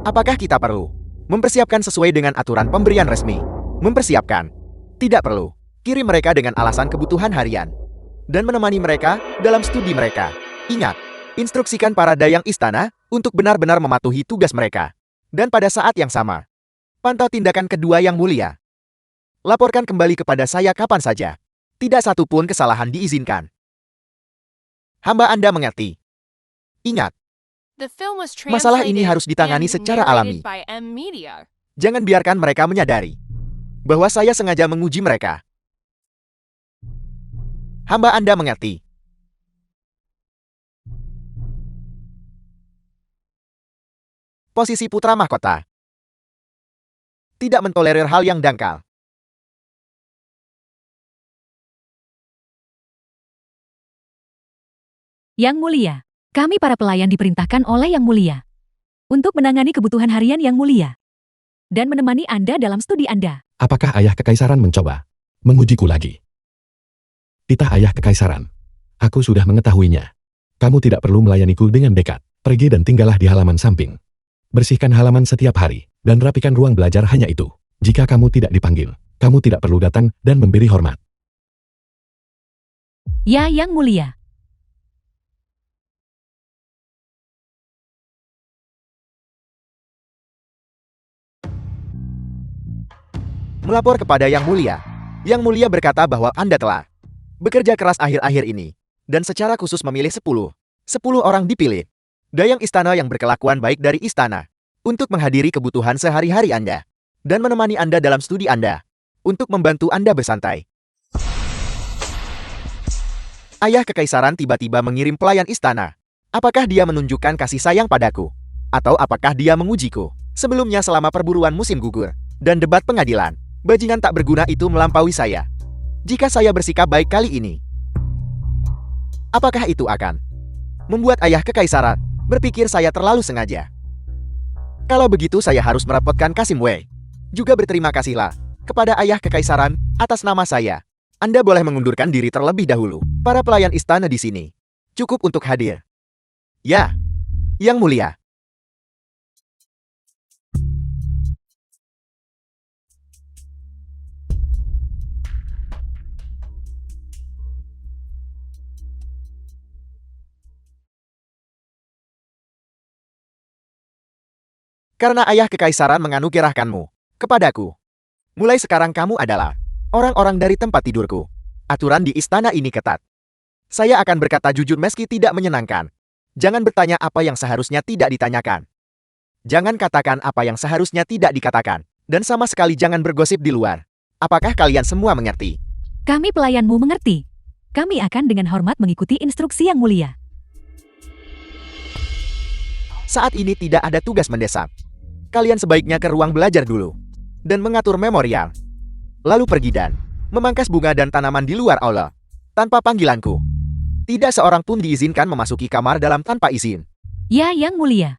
Apakah kita perlu mempersiapkan sesuai dengan aturan pemberian resmi? Mempersiapkan? Tidak perlu. Kirim mereka dengan alasan kebutuhan harian dan menemani mereka dalam studi mereka. Ingat, instruksikan para dayang istana untuk benar-benar mematuhi tugas mereka. Dan pada saat yang sama, pantau tindakan kedua Yang Mulia. Laporkan kembali kepada saya kapan saja. Tidak satu pun kesalahan diizinkan. Hamba Anda mengerti. Ingat, masalah ini harus ditangani secara alami. Jangan biarkan mereka menyadari bahwa saya sengaja menguji mereka. Hamba Anda mengerti. Posisi putra mahkota. Tidak mentolerir hal yang dangkal. Yang Mulia, kami para pelayan diperintahkan oleh Yang Mulia untuk menangani kebutuhan harian Yang Mulia dan menemani Anda dalam studi Anda. Apakah ayah kekaisaran mencoba mengujiku lagi? Titah ayah kekaisaran. Aku sudah mengetahuinya. Kamu tidak perlu melayaniku dengan dekat. Pergi dan tinggallah di halaman samping. Bersihkan halaman setiap hari dan rapikan ruang belajar hanya itu. Jika kamu tidak dipanggil, kamu tidak perlu datang dan memberi hormat. Ya, Yang Mulia. Melapor kepada Yang Mulia. Yang Mulia berkata bahwa Anda telah bekerja keras akhir-akhir ini, dan secara khusus memilih 10 orang dipilih dayang istana yang berkelakuan baik dari istana untuk menghadiri kebutuhan sehari-hari Anda dan menemani Anda dalam studi Anda untuk membantu Anda bersantai. Ayah kekaisaran tiba-tiba mengirim pelayan istana. Apakah dia menunjukkan kasih sayang padaku? Atau apakah dia mengujiku? Sebelumnya selama perburuan musim gugur dan debat pengadilan, bajingan tak berguna itu melampaui saya. Jika saya bersikap baik kali ini, apakah itu akan Membuat ayah kekaisaran berpikir saya terlalu sengaja. Kalau begitu saya harus merepotkan Kasim Wei. Juga berterima kasihlah kepada ayah kekaisaran atas nama saya. Anda boleh mengundurkan diri terlebih dahulu. Para pelayan istana di sini cukup untuk hadir. Ya, Yang Mulia. Karena ayah kekaisaran menganugerahkanmu kepadaku. Mulai sekarang kamu adalah orang-orang dari tempat tidurku. Aturan di istana ini ketat. Saya akan berkata jujur meski tidak menyenangkan. Jangan bertanya apa yang seharusnya tidak ditanyakan. Jangan katakan apa yang seharusnya tidak dikatakan. Dan sama sekali jangan bergosip di luar. Apakah kalian semua mengerti? Kami pelayanmu mengerti. Kami akan dengan hormat mengikuti instruksi Yang Mulia. Saat ini tidak ada tugas mendesak. Kalian sebaiknya ke ruang belajar dulu. Dan mengatur memorial. Lalu pergi dan memangkas bunga dan tanaman di luar aula. Tanpa panggilanku. Tidak seorang pun diizinkan memasuki kamar dalam tanpa izin. Ya, Yang Mulia.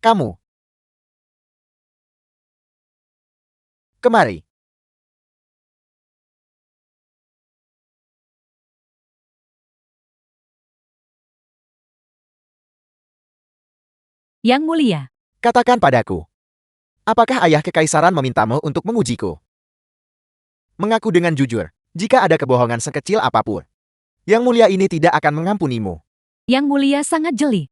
Kamu. Kemari. Yang Mulia. Katakan padaku. Apakah ayah kekaisaran memintamu untuk mengujiku? Mengaku dengan jujur, jika ada kebohongan sekecil apapun. Yang Mulia ini tidak akan mengampunimu. Yang Mulia sangat jeli.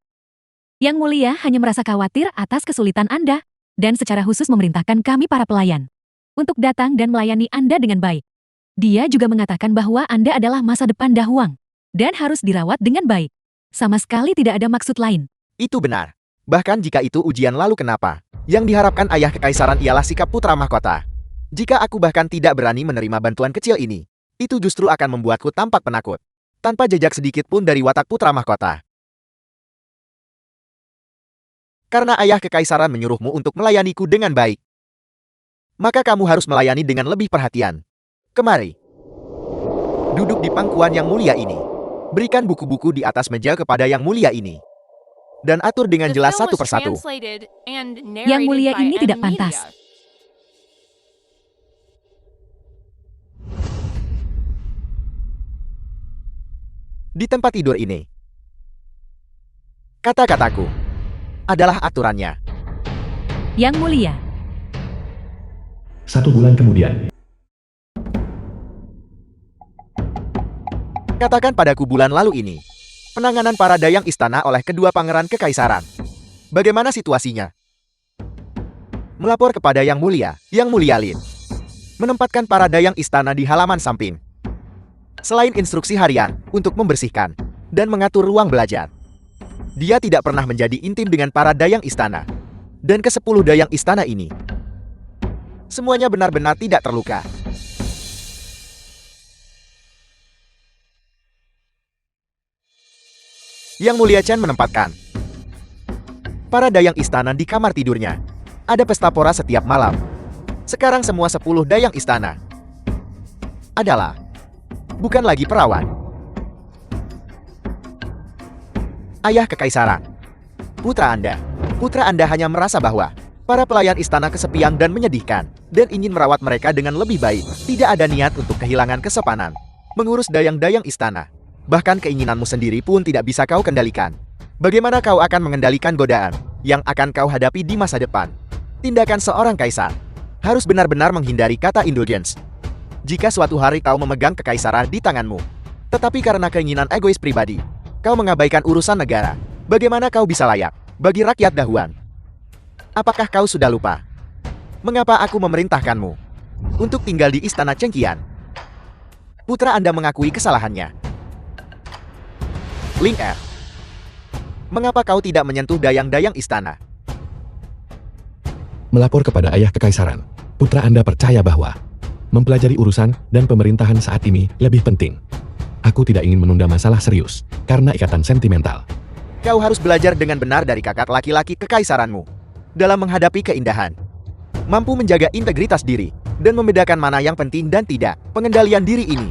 Yang Mulia hanya merasa khawatir atas kesulitan Anda, dan secara khusus memerintahkan kami para pelayan untuk datang dan melayani Anda dengan baik. Dia juga mengatakan bahwa Anda adalah masa depan Dahuang, dan harus dirawat dengan baik. Sama sekali tidak ada maksud lain. Itu benar. Bahkan jika itu ujian lalu kenapa? Yang diharapkan ayah kekaisaran ialah sikap putra mahkota. Jika aku bahkan tidak berani menerima bantuan kecil ini, itu justru akan membuatku tampak penakut. Tanpa jejak sedikit pun dari watak putra mahkota. Karena ayah kekaisaran menyuruhmu untuk melayaniku dengan baik. Maka kamu harus melayani dengan lebih perhatian. Kemari. Duduk di pangkuan Yang Mulia ini. Berikan buku-buku di atas meja kepada Yang Mulia ini. Dan atur dengan The jelas film satu was persatu. translated and Yang narrated Mulia by ini tidak M. pantas. Media. Di tempat tidur ini. Kata-kataku adalah aturannya. Yang Mulia. 1 bulan kemudian. Katakan padaku bulan lalu ini. Penanganan para dayang istana oleh kedua pangeran kekaisaran. Bagaimana situasinya? Melapor kepada Yang Mulia Lin. Menempatkan para dayang istana di halaman samping. Selain instruksi harian untuk membersihkan dan mengatur ruang belajar. Dia tidak pernah menjadi intim dengan para dayang istana. Dan ke-10 dayang istana ini. Semuanya benar-benar tidak terluka. Yang Mulia Chen menempatkan para dayang istana di kamar tidurnya. Ada pesta pora setiap malam. Sekarang semua 10 dayang istana adalah bukan lagi perawan. Ayah kekaisaran. Putra Anda hanya merasa bahwa para pelayan istana kesepian dan menyedihkan, dan ingin merawat mereka dengan lebih baik. Tidak ada niat untuk kehilangan kesopanan. Mengurus dayang-dayang istana. Bahkan keinginanmu sendiri pun tidak bisa kau kendalikan. Bagaimana kau akan mengendalikan godaan yang akan kau hadapi di masa depan? Tindakan seorang kaisar harus benar-benar menghindari kata indulgence. Jika suatu hari kau memegang kekaisaran di tanganmu, tetapi karena keinginan egois pribadi, kau mengabaikan urusan negara, bagaimana kau bisa layak bagi rakyat Dahuan? Apakah kau sudah lupa? Mengapa aku memerintahkanmu untuk tinggal di istana Chengqian? Putra Anda mengakui kesalahannya. Ling Er, mengapa kau tidak menyentuh dayang-dayang istana? melapor kepada ayah kekaisaran. Putra Anda percaya bahwa mempelajari urusan dan pemerintahan saat ini lebih penting. Aku tidak ingin menunda masalah serius karena ikatan sentimental. Kau harus belajar dengan benar dari kakak laki-laki kekaisaranmu dalam menghadapi keindahan. Mampu menjaga integritas diri dan membedakan mana yang penting dan tidak. Pengendalian diri ini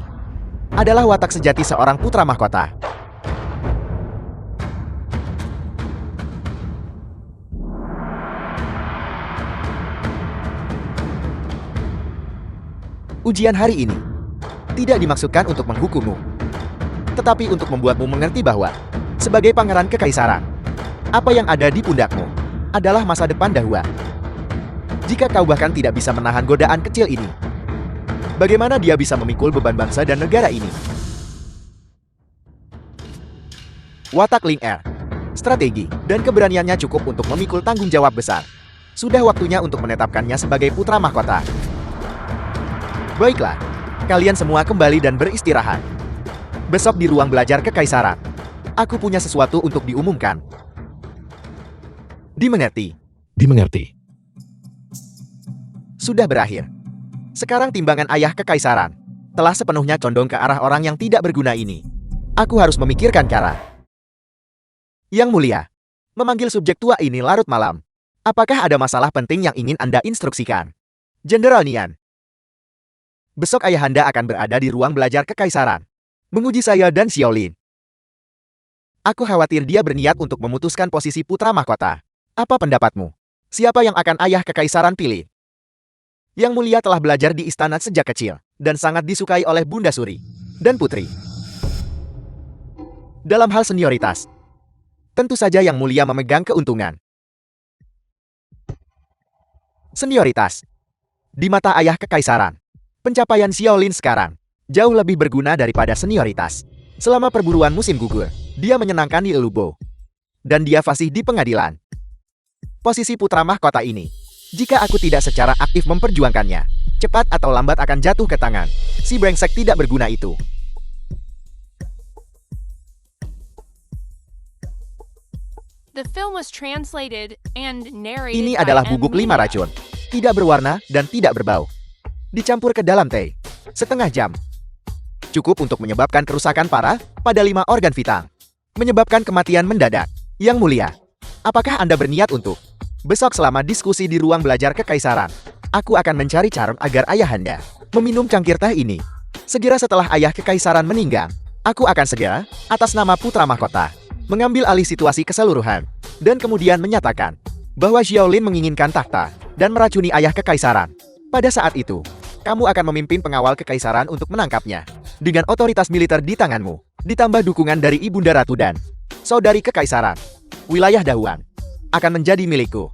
adalah watak sejati seorang putra mahkota. Ujian hari ini tidak dimaksudkan untuk menghukummu, tetapi untuk membuatmu mengerti bahwa sebagai pangeran kekaisaran, apa yang ada di pundakmu adalah masa depan dahua. Jika kau bahkan tidak bisa menahan godaan kecil ini, bagaimana dia bisa memikul beban bangsa dan negara ini? Watak Ling Er, strategi, dan keberaniannya cukup untuk memikul tanggung jawab besar. Sudah waktunya untuk menetapkannya sebagai putra mahkota. Baiklah, kalian semua kembali dan beristirahat. Besok di ruang belajar kekaisaran, aku punya sesuatu untuk diumumkan. Dimengerti? Dimengerti. Sudah berakhir. Sekarang timbangan ayah kekaisaran telah sepenuhnya condong ke arah orang yang tidak berguna ini. Aku harus memikirkan cara. Yang mulia, memanggil subjek tua ini larut malam. Apakah ada masalah penting yang ingin Anda instruksikan? Jenderal Nian. Besok ayahanda akan berada di ruang belajar kekaisaran, menguji saya dan Xiaolin. Aku khawatir dia berniat untuk memutuskan posisi putra mahkota. Apa pendapatmu? Siapa yang akan ayah kekaisaran pilih? Yang mulia telah belajar di istana sejak kecil, dan sangat disukai oleh Bunda Suri dan Putri. Dalam hal senioritas, tentu saja yang mulia memegang keuntungan. Senioritas. Di mata ayah kekaisaran, pencapaian Xiaolin sekarang jauh lebih berguna daripada senioritas. Selama perburuan musim gugur, dia menyenangkan Ye Lubo. Dan dia fasih di pengadilan. Posisi putra mahkota ini, jika aku tidak secara aktif memperjuangkannya, cepat atau lambat akan jatuh ke tangan si brengsek tidak berguna itu. The film was translated and narrated Ini by adalah M. bubuk 5 Lina. racun. Tidak berwarna dan tidak berbau. Dicampur ke dalam teh. Setengah jam. Cukup untuk menyebabkan kerusakan parah pada 5 organ vital. Menyebabkan kematian mendadak. Yang mulia, apakah Anda berniat untuk besok selama diskusi di ruang belajar kekaisaran, aku akan mencari cara agar ayahanda meminum cangkir teh ini. Segera setelah ayah kekaisaran meninggal, aku akan segera, atas nama putra mahkota, mengambil alih situasi keseluruhan, dan kemudian menyatakan bahwa Xiaolin menginginkan takhta dan meracuni ayah kekaisaran. Pada saat itu, kamu akan memimpin pengawal kekaisaran untuk menangkapnya. Dengan otoritas militer di tanganmu, ditambah dukungan dari Ibunda Ratu dan saudari kekaisaran, wilayah Dahuan akan menjadi milikku.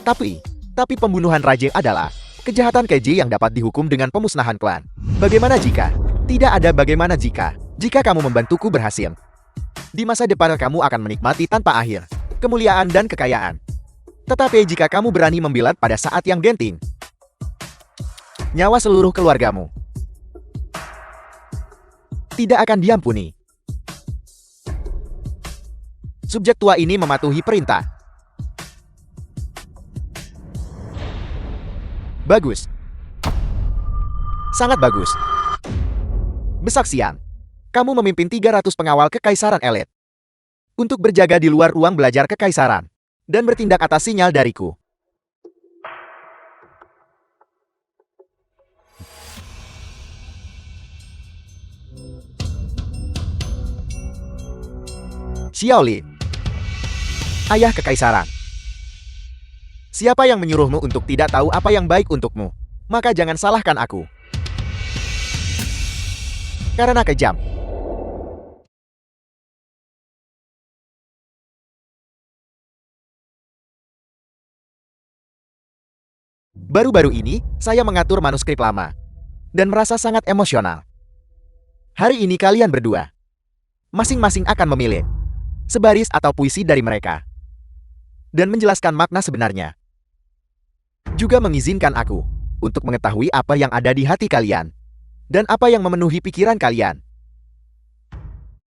Tapi pembunuhan raja adalah kejahatan keji yang dapat dihukum dengan pemusnahan klan. Bagaimana jika? Tidak ada bagaimana jika kamu membantuku berhasil. Di masa depan kamu akan menikmati tanpa akhir kemuliaan dan kekayaan. Tetapi jika kamu berani membilat pada saat yang genting, nyawa seluruh keluargamu tidak akan diampuni. Subjek tua ini mematuhi perintah. Bagus. Sangat bagus. Besok siang, kamu memimpin 300 pengawal kekaisaran elit untuk berjaga di luar ruang belajar kekaisaran dan bertindak atas sinyal dariku. Xiaolin, ayah kekaisaran. Siapa yang menyuruhmu untuk tidak tahu apa yang baik untukmu? Maka jangan salahkan aku. Karena kejam. Baru-baru ini, saya mengatur manuskrip lama dan merasa sangat emosional. Hari ini kalian berdua masing-masing akan memilih sebaris atau puisi dari mereka dan menjelaskan makna sebenarnya. Juga mengizinkan aku untuk mengetahui apa yang ada di hati kalian dan apa yang memenuhi pikiran kalian.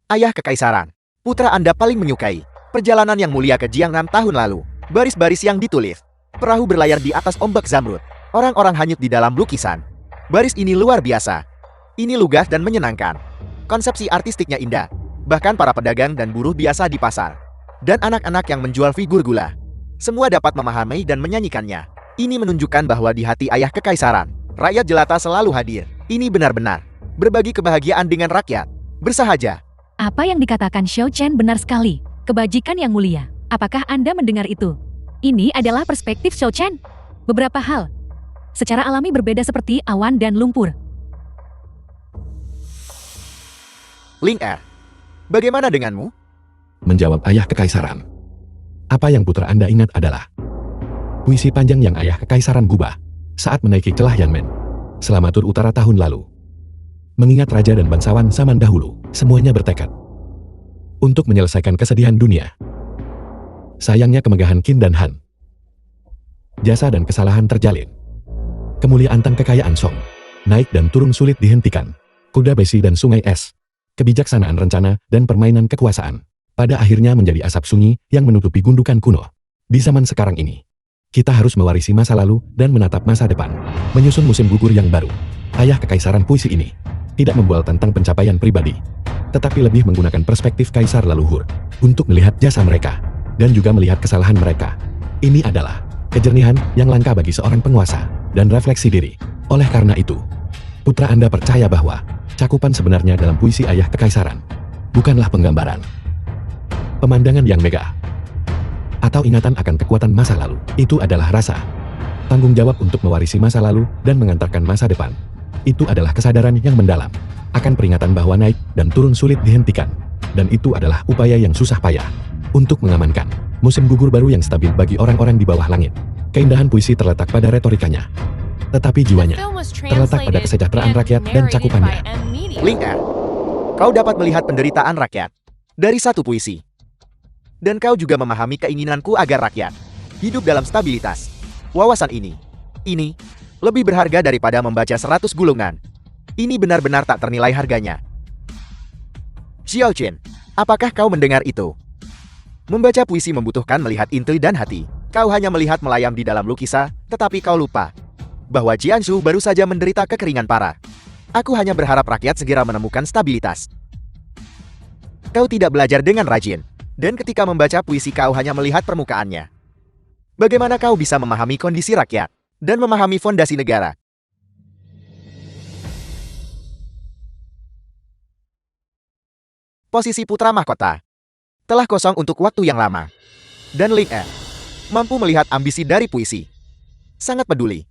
Ayah kekaisaran, putra Anda paling menyukai perjalanan yang mulia ke Jiangnan tahun lalu. Baris-baris yang ditulis Perahu berlayar di atas ombak zamrud. Orang-orang hanyut di dalam lukisan. Baris ini luar biasa. Ini lugas dan menyenangkan. Konsepsi artistiknya indah. Bahkan para pedagang dan buruh biasa di pasar. Dan anak-anak yang menjual figur gula. Semua dapat memahami dan menyanyikannya. Ini menunjukkan bahwa di hati ayah kekaisaran, rakyat jelata selalu hadir. Ini benar-benar berbagi kebahagiaan dengan rakyat. Bersahaja. Apa yang dikatakan Xiao Chen benar sekali. Kebajikan yang mulia. Apakah Anda mendengar itu? Ini adalah perspektif Xiao Chen. Beberapa hal secara alami berbeda seperti awan dan lumpur. Ling Er, bagaimana denganmu? Menjawab ayah kekaisaran. Apa yang putra Anda ingat adalah puisi panjang yang ayah kekaisaran gubah saat menaiki celah Yanmen selama tur utara tahun lalu. Mengingat raja dan bangsawan zaman dahulu, semuanya bertekad untuk menyelesaikan kesedihan dunia. Sayangnya kemegahan Qin dan Han, jasa dan kesalahan terjalin. Kemuliaan dan kekayaan Song, naik dan turun sulit dihentikan. Kuda besi dan sungai es, kebijaksanaan rencana dan permainan kekuasaan, pada akhirnya menjadi asap sunyi yang menutupi gundukan kuno. Di zaman sekarang ini, kita harus mewarisi masa lalu dan menatap masa depan, menyusun musim gugur yang baru. Ayah kekaisaran puisi ini tidak membual tentang pencapaian pribadi, tetapi lebih menggunakan perspektif kaisar leluhur untuk melihat jasa mereka dan juga melihat kesalahan mereka. Ini adalah kejernihan yang langka bagi seorang penguasa dan refleksi diri. Oleh karena itu, putra Anda percaya bahwa cakupan sebenarnya dalam puisi ayah kekaisaran bukanlah penggambaran pemandangan yang megah atau ingatan akan kekuatan masa lalu. Itu adalah rasa tanggung jawab untuk mewarisi masa lalu dan mengantarkan masa depan. Itu adalah kesadaran yang mendalam akan peringatan bahwa naik dan turun sulit dihentikan, dan itu adalah upaya yang susah payah untuk mengamankan musim gugur baru yang stabil bagi orang-orang di bawah langit. Keindahan puisi terletak pada retorikanya, tetapi jiwanya terletak pada kesejahteraan rakyat dan cakupannya. Ling Er, kau dapat melihat penderitaan rakyat dari satu puisi. Dan kau juga memahami keinginanku agar rakyat hidup dalam stabilitas. Wawasan ini lebih berharga daripada membaca 100 gulungan. Ini benar-benar tak ternilai harganya. Xiao Chen, apakah kau mendengar itu? Membaca puisi membutuhkan melihat inti dan hati. Kau hanya melihat melayam di dalam lukisan, tetapi kau lupa bahwa Jianshu baru saja menderita kekeringan parah. Aku hanya berharap rakyat segera menemukan stabilitas. Kau tidak belajar dengan rajin, dan ketika membaca puisi kau hanya melihat permukaannya. Bagaimana kau bisa memahami kondisi rakyat dan memahami fondasi negara? Posisi putra mahkota telah kosong untuk waktu yang lama. Dan Ling Er mampu melihat ambisi dari puisi. Sangat peduli.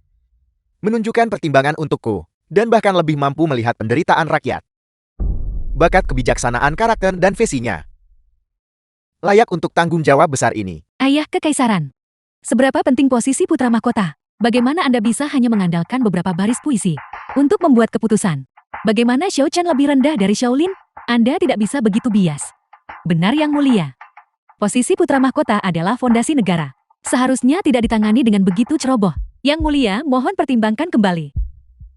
Menunjukkan pertimbangan untukku, dan bahkan lebih mampu melihat penderitaan rakyat. Bakat kebijaksanaan karakter dan visinya layak untuk tanggung jawab besar ini. Ayah kekaisaran. Seberapa penting posisi putra mahkota? Bagaimana Anda bisa hanya mengandalkan beberapa baris puisi untuk membuat keputusan? Bagaimana Xiao Chen lebih rendah dari Shaolin? Anda tidak bisa begitu bias. Benar yang mulia. Posisi putra mahkota adalah fondasi negara. Seharusnya tidak ditangani dengan begitu ceroboh. Yang mulia, mohon pertimbangkan kembali.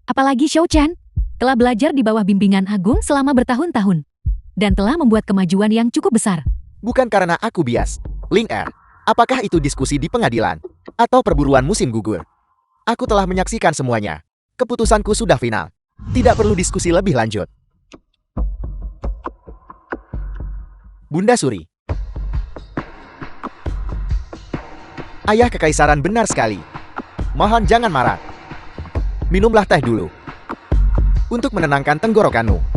Apalagi Xiao Chen telah belajar di bawah bimbingan agung selama bertahun-tahun dan telah membuat kemajuan yang cukup besar. Bukan karena aku bias. Ling Er, apakah itu diskusi di pengadilan atau perburuan musim gugur? Aku telah menyaksikan semuanya. Keputusanku sudah final. Tidak perlu diskusi lebih lanjut. Bunda Suri. Ayah kekaisaran benar sekali. Mohon jangan marah. Minumlah teh dulu untuk menenangkan tenggorokanmu.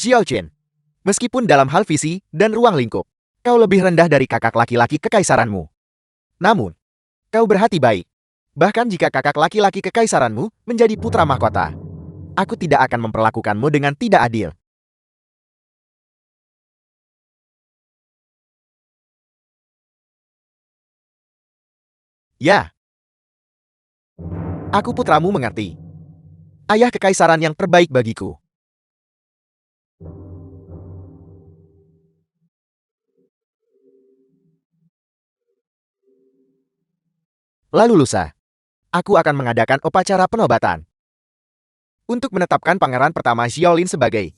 Xiao Chen, meskipun dalam hal visi dan ruang lingkup, kau lebih rendah dari kakak laki-laki kekaisaranmu. Namun, kau berhati baik. Bahkan jika kakak laki-laki kekaisaranmu menjadi putra mahkota, aku tidak akan memperlakukanmu dengan tidak adil. Ya, aku putramu mengerti. Ayah kekaisaran yang terbaik bagiku. Lalu lusa, aku akan mengadakan upacara penobatan untuk menetapkan pangeran pertama Xiaolin sebagai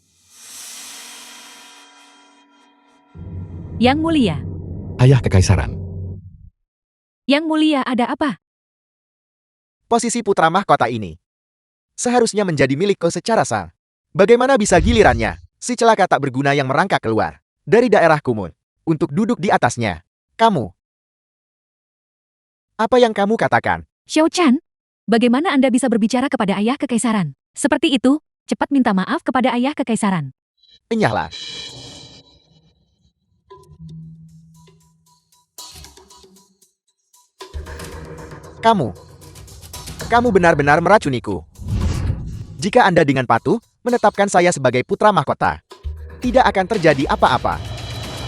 Yang Mulia. Ayah Kekaisaran. Yang Mulia, ada apa? Posisi putra mahkota ini seharusnya menjadi milikku secara sah. Bagaimana bisa gilirannya si celaka tak berguna yang merangkak keluar dari daerah Kumon untuk duduk di atasnya? Kamu. Apa yang kamu katakan? Xiao Chan, bagaimana Anda bisa berbicara kepada ayah kekaisaran? Seperti itu, cepat minta maaf kepada ayah kekaisaran. Enyahlah. Kamu benar-benar meracuniku. Jika Anda dengan patuh menetapkan saya sebagai putra mahkota, tidak akan terjadi apa-apa.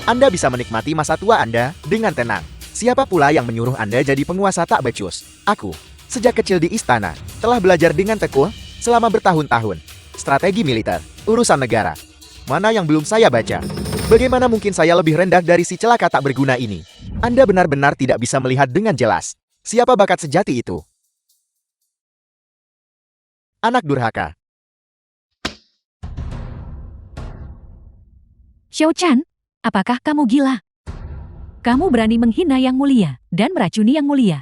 Anda bisa menikmati masa tua Anda dengan tenang. Siapa pula yang menyuruh Anda jadi penguasa tak becus? Aku, sejak kecil di istana, telah belajar dengan tekun selama bertahun-tahun. Strategi militer, urusan negara. Mana yang belum saya baca? Bagaimana mungkin saya lebih rendah dari si celaka tak berguna ini? Anda benar-benar tidak bisa melihat dengan jelas. Siapa bakat sejati itu? Anak durhaka. Xiao Chan, apakah kamu gila? Kamu berani menghina Yang Mulia dan meracuni Yang Mulia.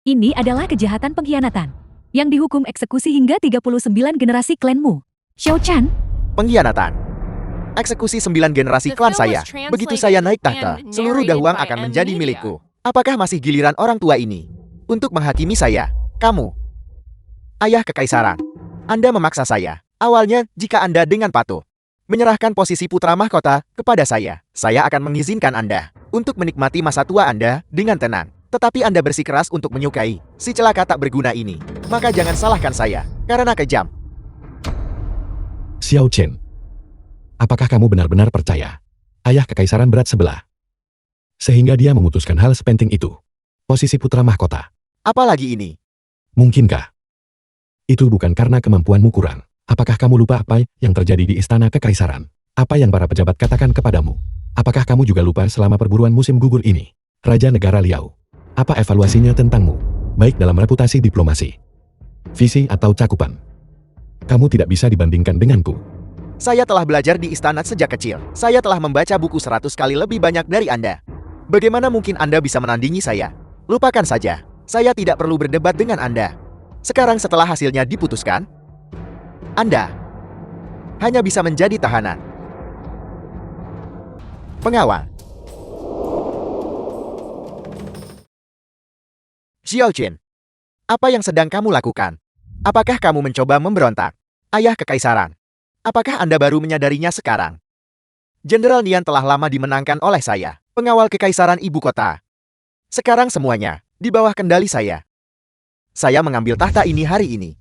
Ini adalah kejahatan pengkhianatan yang dihukum eksekusi hingga 39 generasi klanmu. Xiao Chan, Pengkhianatan. Eksekusi 9 generasi klan saya. Begitu saya naik tahta, seluruh Dahuang akan menjadi milikku. Apakah masih giliran orang tua ini untuk menghakimi saya? Kamu, ayah kekaisaran. Anda memaksa saya. Awalnya, jika Anda dengan patuh menyerahkan posisi putra mahkota kepada saya akan mengizinkan Anda untuk menikmati masa tua Anda dengan tenang. Tetapi Anda bersikeras untuk menyukai si celaka tak berguna ini. Maka jangan salahkan saya, karena kejam. Xiao Chen. Apakah kamu benar-benar percaya ayah kekaisaran berat sebelah? Sehingga dia memutuskan hal sepenting itu. Posisi putra mahkota. Apalagi ini? Mungkinkah itu bukan karena kemampuanmu kurang? Apakah kamu lupa apa yang terjadi di istana kekaisaran? Apa yang para pejabat katakan kepadamu? Apakah kamu juga lupa selama perburuan musim gugur ini? Raja Negara Liao. Apa evaluasinya tentangmu? Baik dalam reputasi diplomasi, visi atau cakupan. Kamu tidak bisa dibandingkan denganku. Saya telah belajar di istana sejak kecil. Saya telah membaca buku 100 kali lebih banyak dari Anda. Bagaimana mungkin Anda bisa menandingi saya? Lupakan saja. Saya tidak perlu berdebat dengan Anda. Sekarang setelah hasilnya diputuskan, Anda hanya bisa menjadi tahanan. Pengawal. Xiao Chen, apa yang sedang kamu lakukan? Apakah kamu mencoba memberontak? Ayah kekaisaran, apakah Anda baru menyadarinya sekarang? Jenderal Nian telah lama dimenangkan oleh saya, pengawal kekaisaran ibu kota. Sekarang semuanya di bawah kendali saya. Saya mengambil tahta ini hari ini.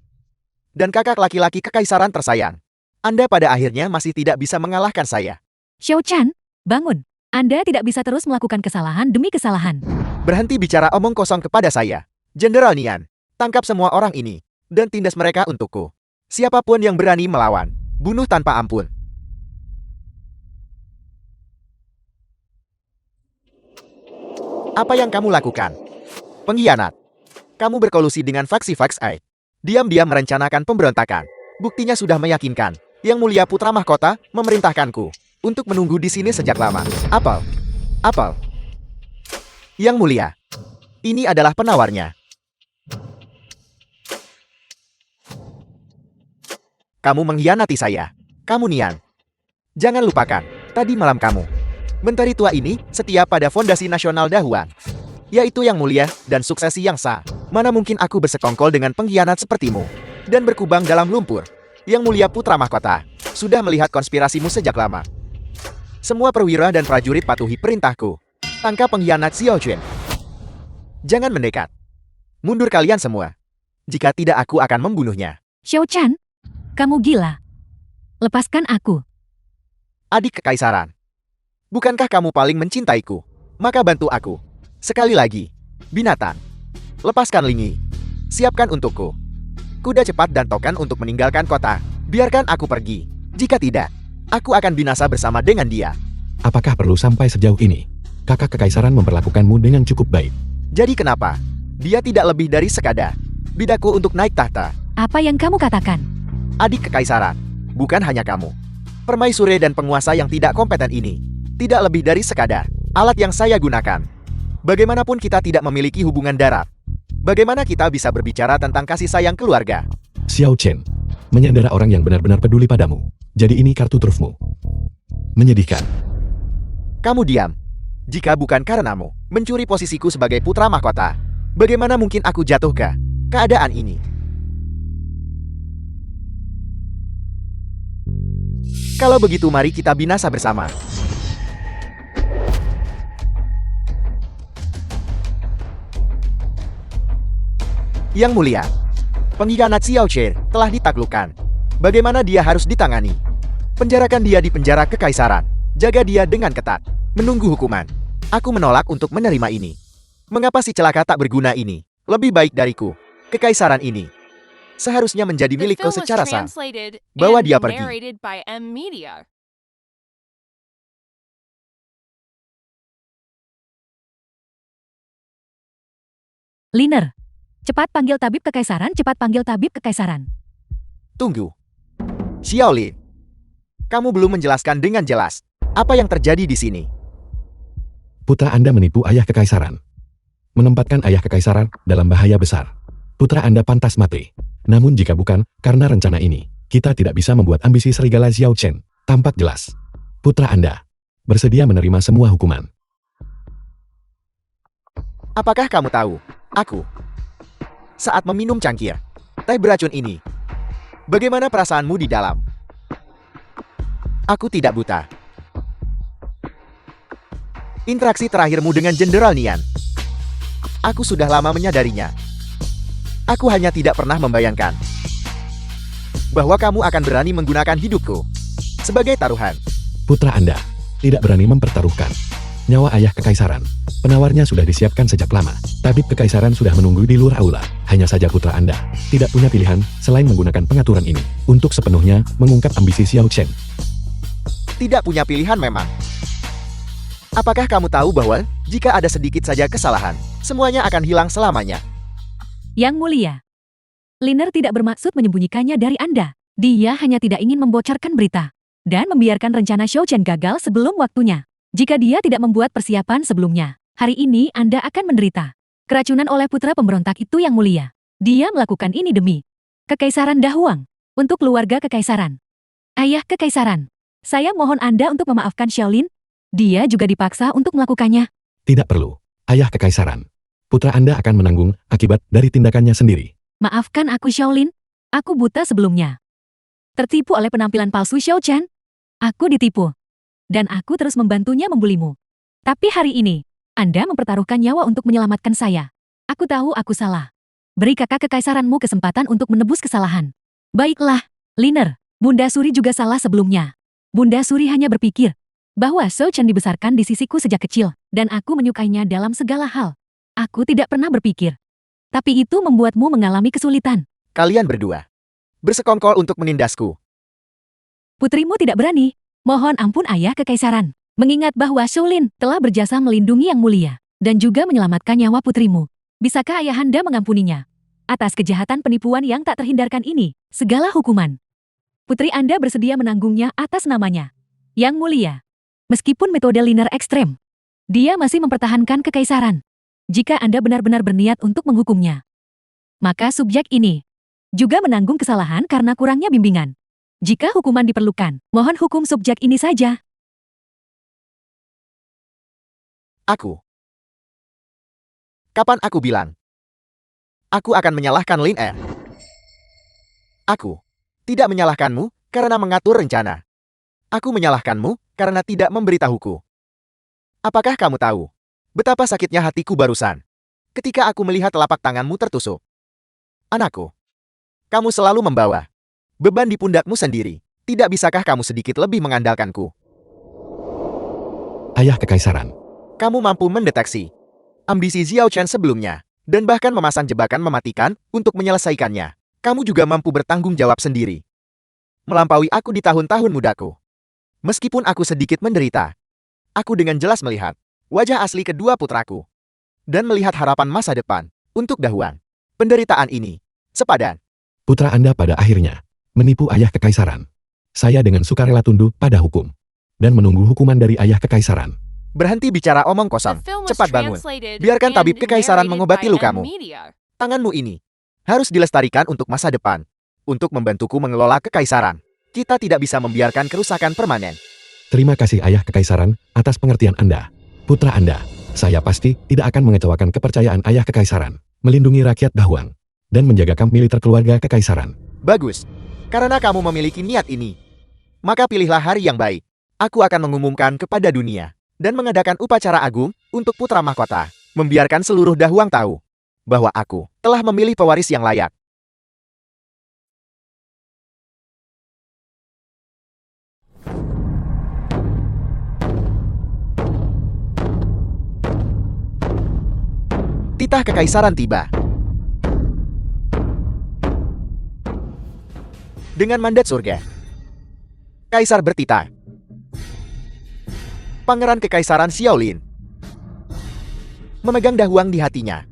Dan kakak laki-laki kekaisaran tersayang, Anda pada akhirnya masih tidak bisa mengalahkan saya. Xiao Chan, bangun. Anda tidak bisa terus melakukan kesalahan demi kesalahan. Berhenti bicara omong kosong kepada saya. Jenderal Nian, tangkap semua orang ini dan tindas mereka untukku. Siapapun yang berani melawan, bunuh tanpa ampun. Apa yang kamu lakukan? Pengkhianat. Kamu berkolusi dengan faksi Fax-Ai. Diam-diam merencanakan pemberontakan. Buktinya sudah meyakinkan. Yang Mulia Putra Mahkota memerintahkanku untuk menunggu di sini sejak lama. Apel. Yang Mulia, ini adalah penawarnya. Kamu mengkhianati saya. Kamu Nian. Jangan lupakan, tadi malam kamu. Menteri tua ini setia pada Fondasi Nasional Dahuang, yaitu Yang Mulia dan suksesi yang sah. Mana mungkin aku bersekongkol dengan pengkhianat sepertimu dan berkubang dalam lumpur. Yang Mulia Putra Mahkota sudah melihat konspirasimu sejak lama. Semua perwira dan prajurit patuhi perintahku. Tangkap pengkhianat Xiao Chen. Jangan mendekat. Mundur kalian semua. Jika tidak, aku akan membunuhnya. Xiao Chan, kamu gila. Lepaskan aku. Adik kekaisaran, bukankah kamu paling mencintaiku? Maka bantu aku. Sekali lagi, binatang. Lepaskan Lingi. Siapkan untukku kuda cepat dan token untuk meninggalkan kota. Biarkan aku pergi. Jika tidak, aku akan binasa bersama dengan dia. Apakah perlu sampai sejauh ini? Kakak kekaisaran memperlakukanmu dengan cukup baik. Jadi kenapa? Dia tidak lebih dari sekadar bidaku untuk naik tahta. Apa yang kamu katakan? Adik kekaisaran, bukan hanya kamu. Permaisuri dan penguasa yang tidak kompeten ini tidak lebih dari sekadar Alat yang saya gunakan. Bagaimanapun kita tidak memiliki hubungan darat. Bagaimana kita bisa berbicara tentang kasih sayang keluarga? Xiao Chen, menyandera orang yang benar-benar peduli padamu. Jadi ini kartu trufmu. Menyedihkan. Kamu diam. Jika bukan karenamu mencuri posisiku sebagai putra mahkota, bagaimana mungkin aku jatuh ke keadaan ini? Kalau begitu mari kita binasa bersama. Yang mulia, pengkhianat Xiao Chen telah ditaklukkan. Bagaimana dia harus ditangani? Penjarakan dia di penjara kekaisaran. Jaga dia dengan ketat. Menunggu hukuman. Aku menolak untuk menerima ini. Mengapa si celaka tak berguna ini lebih baik dariku? Kekaisaran ini seharusnya menjadi The milikku film was secara sah. translated Bawa and dia pergi. narrated by M Media. Liner, cepat panggil tabib kekaisaran, cepat panggil tabib kekaisaran. Tunggu. Xiao Li, kamu belum menjelaskan dengan jelas apa yang terjadi di sini. Putra Anda menipu ayah kekaisaran. Menempatkan ayah kekaisaran dalam bahaya besar. Putra Anda pantas mati. Namun jika bukan, karena rencana ini, kita tidak bisa membuat ambisi serigala Xiao Chen tampak jelas. Putra Anda bersedia menerima semua hukuman. Apakah kamu tahu, aku saat meminum cangkir teh beracun ini, bagaimana perasaanmu di dalam? Aku tidak buta. Interaksi terakhirmu dengan Jenderal Nian, aku sudah lama menyadarinya. Aku hanya tidak pernah membayangkan bahwa kamu akan berani menggunakan hidupku sebagai taruhan. Putra Anda tidak berani mempertaruhkan nyawa ayah kekaisaran. Penawarnya sudah disiapkan sejak lama. Tabib kekaisaran sudah menunggu di luar aula. Hanya saja putra Anda tidak punya pilihan selain menggunakan pengaturan ini untuk sepenuhnya mengungkap ambisi Xiao Chen. Tidak punya pilihan memang. Apakah kamu tahu bahwa jika ada sedikit saja kesalahan, semuanya akan hilang selamanya? Yang mulia, Liner tidak bermaksud menyembunyikannya dari Anda. Dia hanya tidak ingin membocorkan berita dan membiarkan rencana Xiao Chen gagal sebelum waktunya. Jika dia tidak membuat persiapan sebelumnya, hari ini Anda akan menderita keracunan oleh putra pemberontak itu yang mulia. Dia melakukan ini demi Kekaisaran Dahuang, untuk keluarga kekaisaran. Ayah kekaisaran, saya mohon Anda untuk memaafkan Xiaolin. Dia juga dipaksa untuk melakukannya. Tidak perlu, ayah kekaisaran. Putra Anda akan menanggung akibat dari tindakannya sendiri. Maafkan aku Xiaolin, aku buta sebelumnya. Tertipu oleh penampilan palsu Xiao Chen. Aku ditipu. Dan aku terus membantunya membulimu. Tapi hari ini, Anda mempertaruhkan nyawa untuk menyelamatkan saya. Aku tahu aku salah. Beri kakak kekaisaranmu kesempatan untuk menebus kesalahan. Baiklah, Liner, Bunda Suri juga salah sebelumnya. Bunda Suri hanya berpikir bahwa Xiao Chen dibesarkan di sisiku sejak kecil, dan aku menyukainya dalam segala hal. Aku tidak pernah berpikir. Tapi itu membuatmu mengalami kesulitan. Kalian berdua bersekongkol untuk menindasku. Putrimu tidak berani. Mohon ampun ayah kekaisaran. Mengingat bahwa Xiaolin telah berjasa melindungi yang mulia, dan juga menyelamatkan nyawa putrimu. Bisakah ayahanda mengampuninya? Atas kejahatan penipuan yang tak terhindarkan ini, segala hukuman. Putri Anda bersedia menanggungnya atas namanya. Yang mulia. Meskipun metode Liner ekstrem, dia masih mempertahankan kekaisaran. Jika Anda benar-benar berniat untuk menghukumnya, maka subjek ini juga menanggung kesalahan karena kurangnya bimbingan. Jika hukuman diperlukan, mohon hukum subjek ini saja. Aku. Kapan aku bilang? Aku akan menyalahkan Lin Er. Aku tidak menyalahkanmu karena mengatur rencana. Aku menyalahkanmu karena tidak memberitahuku. Apakah kamu tahu betapa sakitnya hatiku barusan ketika aku melihat telapak tanganmu tertusuk? Anakku, kamu selalu membawa beban di pundakmu sendiri. Tidak bisakah kamu sedikit lebih mengandalkanku? Ayah kekaisaran. Kamu mampu mendeteksi ambisi Xiao Chen sebelumnya, dan bahkan memasang jebakan mematikan untuk menyelesaikannya. Kamu juga mampu bertanggung jawab sendiri, melampaui aku di tahun-tahun mudaku. Meskipun aku sedikit menderita, aku dengan jelas melihat wajah asli kedua putraku, dan melihat harapan masa depan untuk Dahuang. Penderitaan ini sepadan. Putra Anda pada akhirnya menipu ayah kekaisaran. Saya dengan sukarela tunduk pada hukum dan menunggu hukuman dari ayah kekaisaran. Berhenti bicara omong The kosong. film was Cepat bangun. translated Biarkan tabib and kekaisaran narrated mengobati by lukamu. Media. Tanganmu ini harus dilestarikan untuk masa depan. Untuk membantuku mengelola kekaisaran. Kita tidak bisa membiarkan kerusakan permanen. Terima kasih Ayah Kekaisaran atas pengertian Anda. Putra Anda, saya pasti tidak akan mengecewakan kepercayaan Ayah Kekaisaran, melindungi rakyat Dahuang, dan menjaga militer keluarga Kekaisaran. Bagus. Karena kamu memiliki niat ini, maka pilihlah hari yang baik. Aku akan mengumumkan kepada dunia dan mengadakan upacara agung untuk putra mahkota, membiarkan seluruh Dahuang tahu bahwa aku telah memilih pewaris yang layak. Titah kekaisaran tiba. Dengan mandat surga, Kaisar bertitah. Pangeran Kekaisaran Xiaolin memegang Dahuang di hatinya.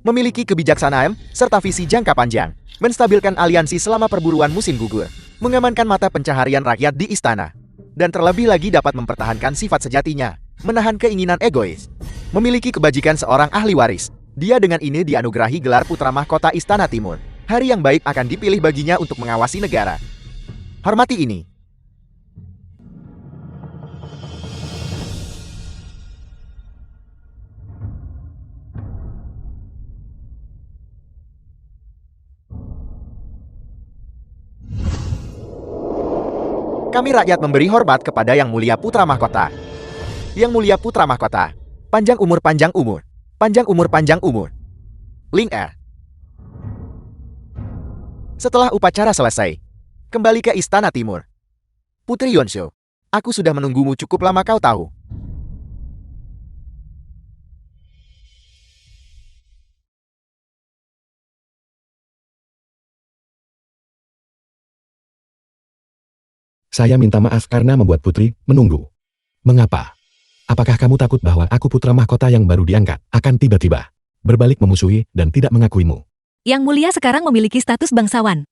Memiliki kebijaksanaan serta visi jangka panjang, menstabilkan aliansi selama perburuan musim gugur, mengamankan mata pencaharian rakyat di istana, dan terlebih lagi dapat mempertahankan sifat sejatinya, menahan keinginan egois. Memiliki kebajikan seorang ahli waris, dia dengan ini dianugerahi gelar Putra Mahkota Istana Timur. Hari yang baik akan dipilih baginya untuk mengawasi negara. Hormati ini. Kami rakyat memberi hormat kepada Yang Mulia Putra Mahkota. Yang Mulia Putra Mahkota. Panjang umur, panjang umur. Panjang umur, panjang umur. Ling Er. Setelah upacara selesai, kembali ke Istana Timur. Putri Yonshu, aku sudah menunggumu cukup lama, kau tahu. Saya minta maaf karena membuat Putri menunggu. Mengapa? Apakah kamu takut bahwa aku putra mahkota yang baru diangkat akan tiba-tiba berbalik memusuhi dan tidak mengakuimu? Yang Mulia sekarang memiliki status bangsawan.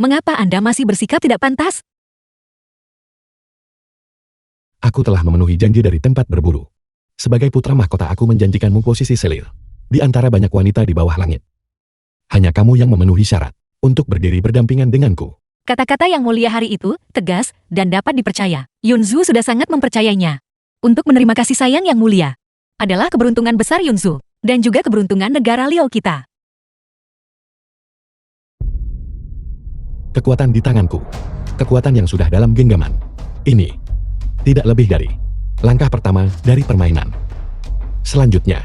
Mengapa Anda masih bersikap tidak pantas? Aku telah memenuhi janji dari tempat berburu. Sebagai putra mahkota aku menjanjikanmu posisi selir di antara banyak wanita di bawah langit. Hanya kamu yang memenuhi syarat untuk berdiri berdampingan denganku. Kata-kata Yang Mulia hari itu tegas dan dapat dipercaya. Yunzu sudah sangat mempercayainya. Untuk menerima kasih sayang Yang Mulia adalah keberuntungan besar Yunzu dan juga keberuntungan negara Liao kita. Kekuatan di tanganku. Kekuatan yang sudah dalam genggaman. Ini tidak lebih dari langkah pertama dari permainan. Selanjutnya,